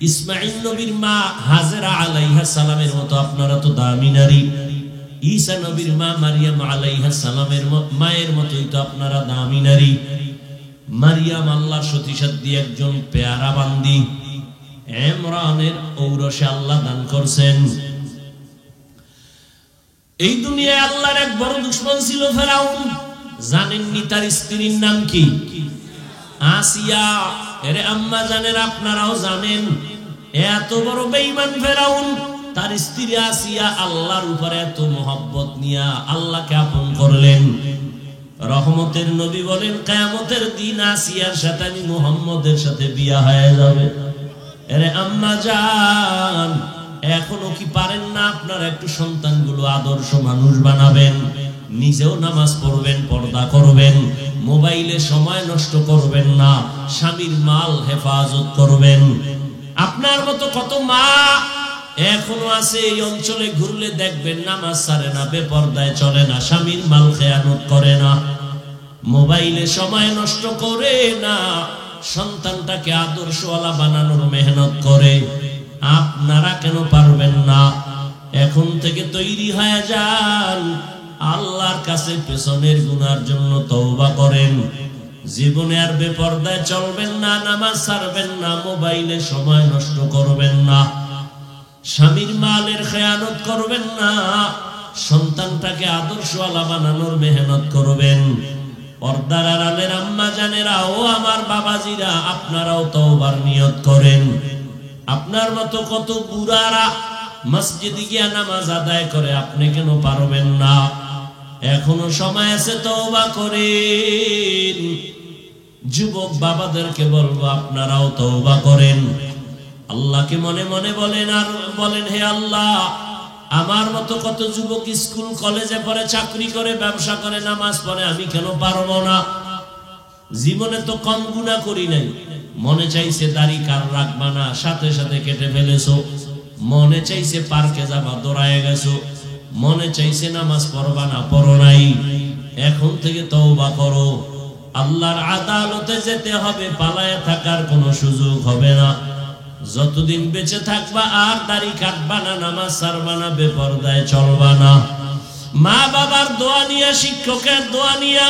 ইসমাঈল নবীর মা হাজেরা আলাইহা সালামের মতো আপনারা তো দামি নারী, ঈসা নবীর মা মারিয়াম আলাইহা সালামের মায়ের মতোই তো আপনারা দামি নারী। মারিয়াম আল্লাহর সতীসাধ্যী একজন পেয়ারা বান্দি, ইমরানের ঔরসে আল্লাহ দান করছেন। এই দুনিয়ায় আল্লাহর এক বড় দুশমন ছিল ফেরাউন। জানেননি তার স্ত্রীর নাম কি? আসিয়া। এরে আম্মা জানেন, আপনারাও জানেন, এত বড় বেঈমান ফেরাউন, তার স্ত্রী আসিয়া আল্লাহর উপরে এত মোহব্বত নিয়া আল্লাহকে আপন করলেন। রহমতের নবী বলেন, কিয়ামতের দিন আসিয়ার সাথে আমি মুহাম্মদের সাথে বিয়া হয়ে যাবে। এরে আম্মা জান, এখনো কি পারেন না আপনারা একটু সন্তানগুলো আদর্শ মানুষ বানাবেন? নিজেও নামাজ পড়বেন, পর্দা করবেন, মোবাইলে সময় নষ্ট করবেন না, স্বামীর মাল হেফাজত করবেন। আপনার মতো কত মা এখনো আছে এই অঞ্চলে, ঘুরলে দেখবেন নামাজ ছাড়ে না, বেপরদায় চলে না, স্বামীর মাল খেয়ানত করে না, মোবাইলে সময় নষ্ট করে না, সন্তানটাকে আদর্শওয়ালা বানানোর মেহনত করে। আপনারা কেন পারবেন না? এখন থেকে তৈরি হয়ে যান, আল্লাহর কাছে পেছনের গুনার জন্য তওবা করেন। জীবনে আর বেপরদায় চলবেন না, নামাজ ছাড়বেন না, মোবাইলে সময় নষ্ট করবেন না, স্বামীর মালের খেয়ানত করবেন না, সন্তানটাকে আদর্শওয়ালা বানানোর মেহনত করবেন। পর্দার আড়ালের আম্মা জানেরা, ও আমার বাবাজিরা, আপনারাও তওবার নিয়ত করেন। আপনার মতো কত বুড়ারা মসজিদে গিয়া নামাজ আদায় করে, আপনি কেন পারবেন না? এখনো সময় আছে, তওবা করেন। যুবক বাবাদেরকে বলবো, আপনারাও তওবা করেন। আল্লাহকে মনে মনে বলেন, আর বলেন, হে আল্লাহ, আমার মতো কত যুবক স্কুল কলেজে পড়ে, চাকরি করে, ব্যবসা করে, নামাজ পড়ে, আমি কেন পারবো না? জীবনে তো কম গুনাহ করি নাই। মনে চাইছে দাড়ি কার রাখবা না, সাথে সাথে কেটে ফেলেছো। মনে চাইছে পার্কে যাবা, দৌড়ায় গেছো। মনে চাইছে নামাজ পড়বা না, পড়ো নাই। এখন থেকে তওবা করো। আল্লাহর আদালতে যেতে হবে, পালায়ে থাকার কোনো সুযোগ হবে না। যতদিন বেঁচে থাকবা আর দাড়ি কাটবা না, নামাজ ছাড়বা না, বেপরদায় চলবা না। মা বাবার দোয়া নিয়া, শিক্ষকের দোয়া নিয়া,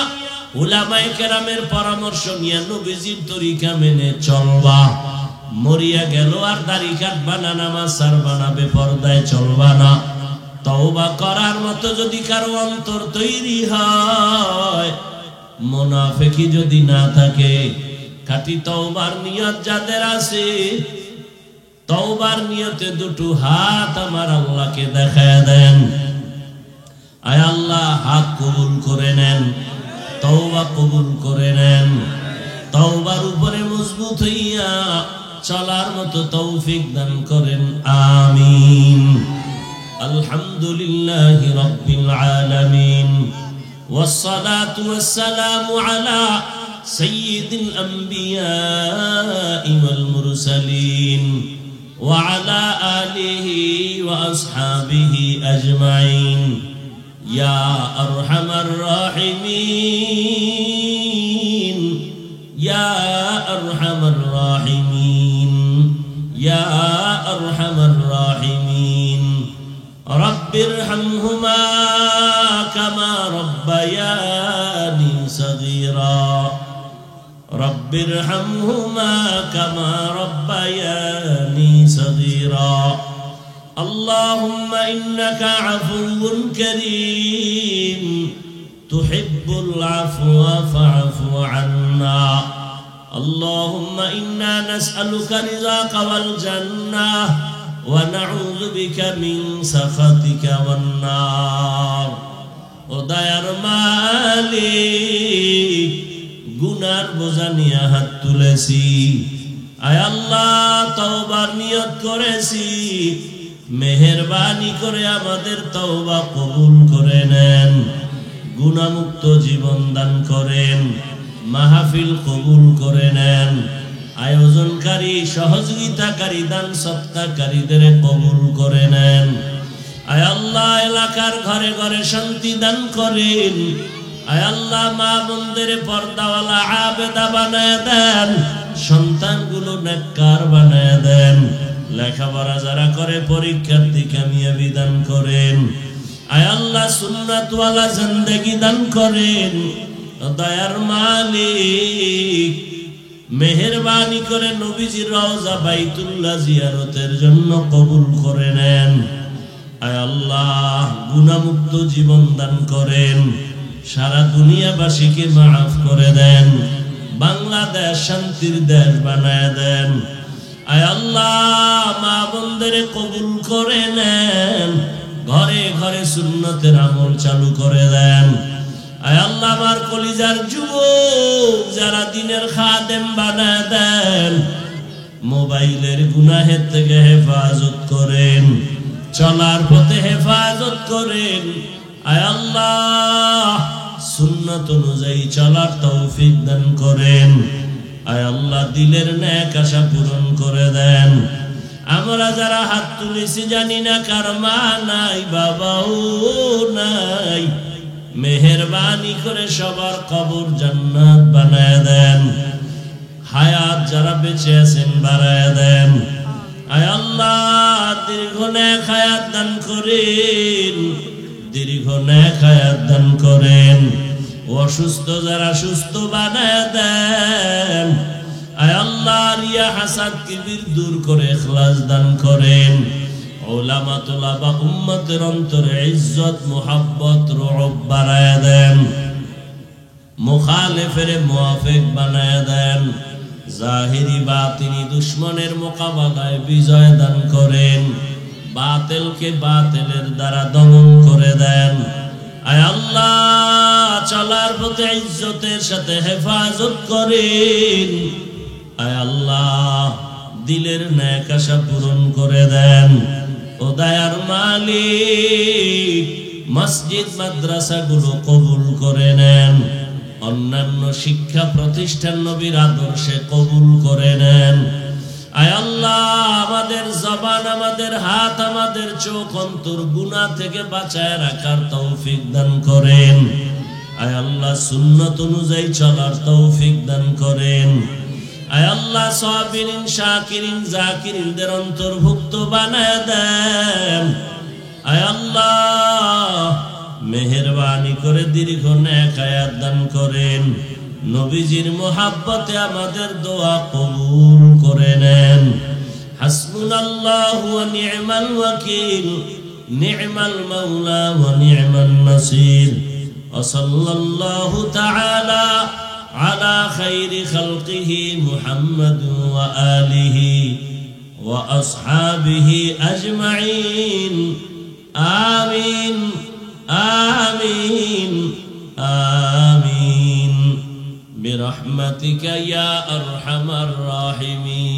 উলামায়ে কেরামের পরামর্শ নিয়া নবীজির তরিকা মেনে চলবা। মরিয়া গেল আর দাড়ি কাটবা না, নামাজ ছাড়বা না, বেপরদায় চলবা না। তওবা করার মতো যদি কারো অন্তর তৈরি হয়, মুনাফিকি যদি না থাকে, খাঁটি তওবার নিয়ত যাদের আছে, তওবার নিয়তে দুটো হাত আমার আল্লাহকে দেখায় দেন। আয় আল্লাহ, হাত কবুল করে নেন, তওবা কবুল করে নেন। তওবার উপরে মজবুত হইয়া চলার মতো তৌফিক দান করেন, আমিন। আলহামদুলিল্লাহি রাব্বিল আলামিন, ওয়াসসালাতু ওয়াসসালামু আলা সাইয়্যিদিল আম্বিয়া ওয়াল মুরসালিন وعلى آله وأصحابه أجمعين يا أرحم الراحمين يا أرحم الراحمين يا أرحم الراحمين رب ارحمهما كما ربياني صغيرا رب ارحمهما كما ربياني صغيرا اللهم إنك عفو كريم تحب العفو فاعف عنا اللهم إنا نسألك رضاك والجنة ونعوذ بك من سخطك والنار ودير مالك গুনার বোঝা নিয়ে হাত তুলেছি আয় আল্লাহ তওবার নিয়ত করেছি মেহেরবানি করে আমাদের তওবা কবুল করে নেন গুনাহমুক্ত জীবন দান করেন মাহফিল কবুল করে নেন আয়োজনকারী সহযোগিতাকারী দান সৎকারীদের কবুল করে নেন আয় আল্লাহ এলাকার ঘরে ঘরে শান্তি দান করেন আয় আল্লাহ মা বোনদের পর্দাওয়ালা আবেদা বানায় দেন সন্তানগুলো নেককার বানায় দেন লেখাপড়া যারা করে পরীক্ষার্থী কামিয়াবি দান করেন আয় আল্লাহ সুন্নাতওয়ালা জিন্দেগি দান করেন দয়ার মালিক মেহেরবানি করে নবীজির রওজা বাইতুল্লাহ জিয়ারতের জন্য কবুল করে নেন আয় আল্লাহ গুনাহমুক্ত জীবন দান করেন সারা দুনিয়াবাসীকে মাফ করে দেন বাংলাদেশ শান্তির দেশ বানায় দেন আয় আল্লাহ মা বোনদের কবুল করে নেন ঘরে ঘরে সুন্নতের আমল চালু করে দেন আয় আল্লাহ আমার কলিজার যুবক যারা দিনের খাদেম বানায় দেন মোবাইলের গুনাহের থেকে হেফাজত করেন চলার পথে হেফাজত করেন আয় আল্লাহ সুন্নাত অনুযায়ী চলার তৌফিক দান করেন আয় আল্লাহ দিলের নেক আশা পূরণ করে দেন আমরা যারা হাত তুলেছি জানি না কার মা নাই বাবাও নাই মেহেরবানি করে সবার কবর জান্নাত বানায় দেন হায়াত যারা বেঁচে আছেন বাড়ায় দেন আয় আল্লাহ দীর্ঘ নেক হায়াত দান করেন দীর্ঘ নেক হায়াত দান করেন অসুস্থ যারা সুস্থ বানায় দেন আয় আল্লাহ রিয়া হাসাদ কিবির দূর করে ইখলাস দান করেন উলামা তুলাবা উম্মতের অন্তরে ইজ্জত মুহাব্বত রুউব বাড়ায় দেন মুখালিফের মুওয়াফিক বানায় দেন জাহিরি বাতিনি দুশমনের মোকাবেলায় বিজয় দান করেন বাতিলকে বাতিলের দ্বারা দমন করে দেন আয় আল্লাহ চলার পথে ইজ্জতের সাথে হেফাজত করেন আয় আল্লাহ দিলের নেক আশা পূরণ করে দেন ও দয়ার মালিক মসজিদ মাদ্রাসাগুলো কবুল করে নেন অন্যান্য শিক্ষা প্রতিষ্ঠান নবীর আদর্শে কবুল করে নেন আয় আল্লাহ আমাদের জবান আমাদের হাত আমাদের চোখ অন্তর গুনাহ থেকে বাঁচায় রাখার তৌফিক দান করেন আয় আল্লাহ সুন্নাত অনুযায়ী চলার তৌফিক দান করেন আয় আল্লাহ সাবিরিন শাকিরিন জাকিরিনদের অন্তর্ভুক্ত বানায় দেন আয় আল্লাহ মেহেরবানি করে দীর্ঘ নেক হায়াত দান করেন নবীজির মোহাব্বতে আমাদের দোয়া কবুল করে নেন হাসবুনাল্লাহু ওয়া নি'মাল ওয়াকিল নি'মাল মাওলা ওয়া নি'মান নাসির ওয়া সাল্লাল্লাহু তাআলা আলা খাইরি খালকিহি মুহাম্মাদ ওয়া আলিহি ওয়া আসহাবিহি আজমাইন আমিন আমিন আমিন برحمتك يا أرحم الراحمين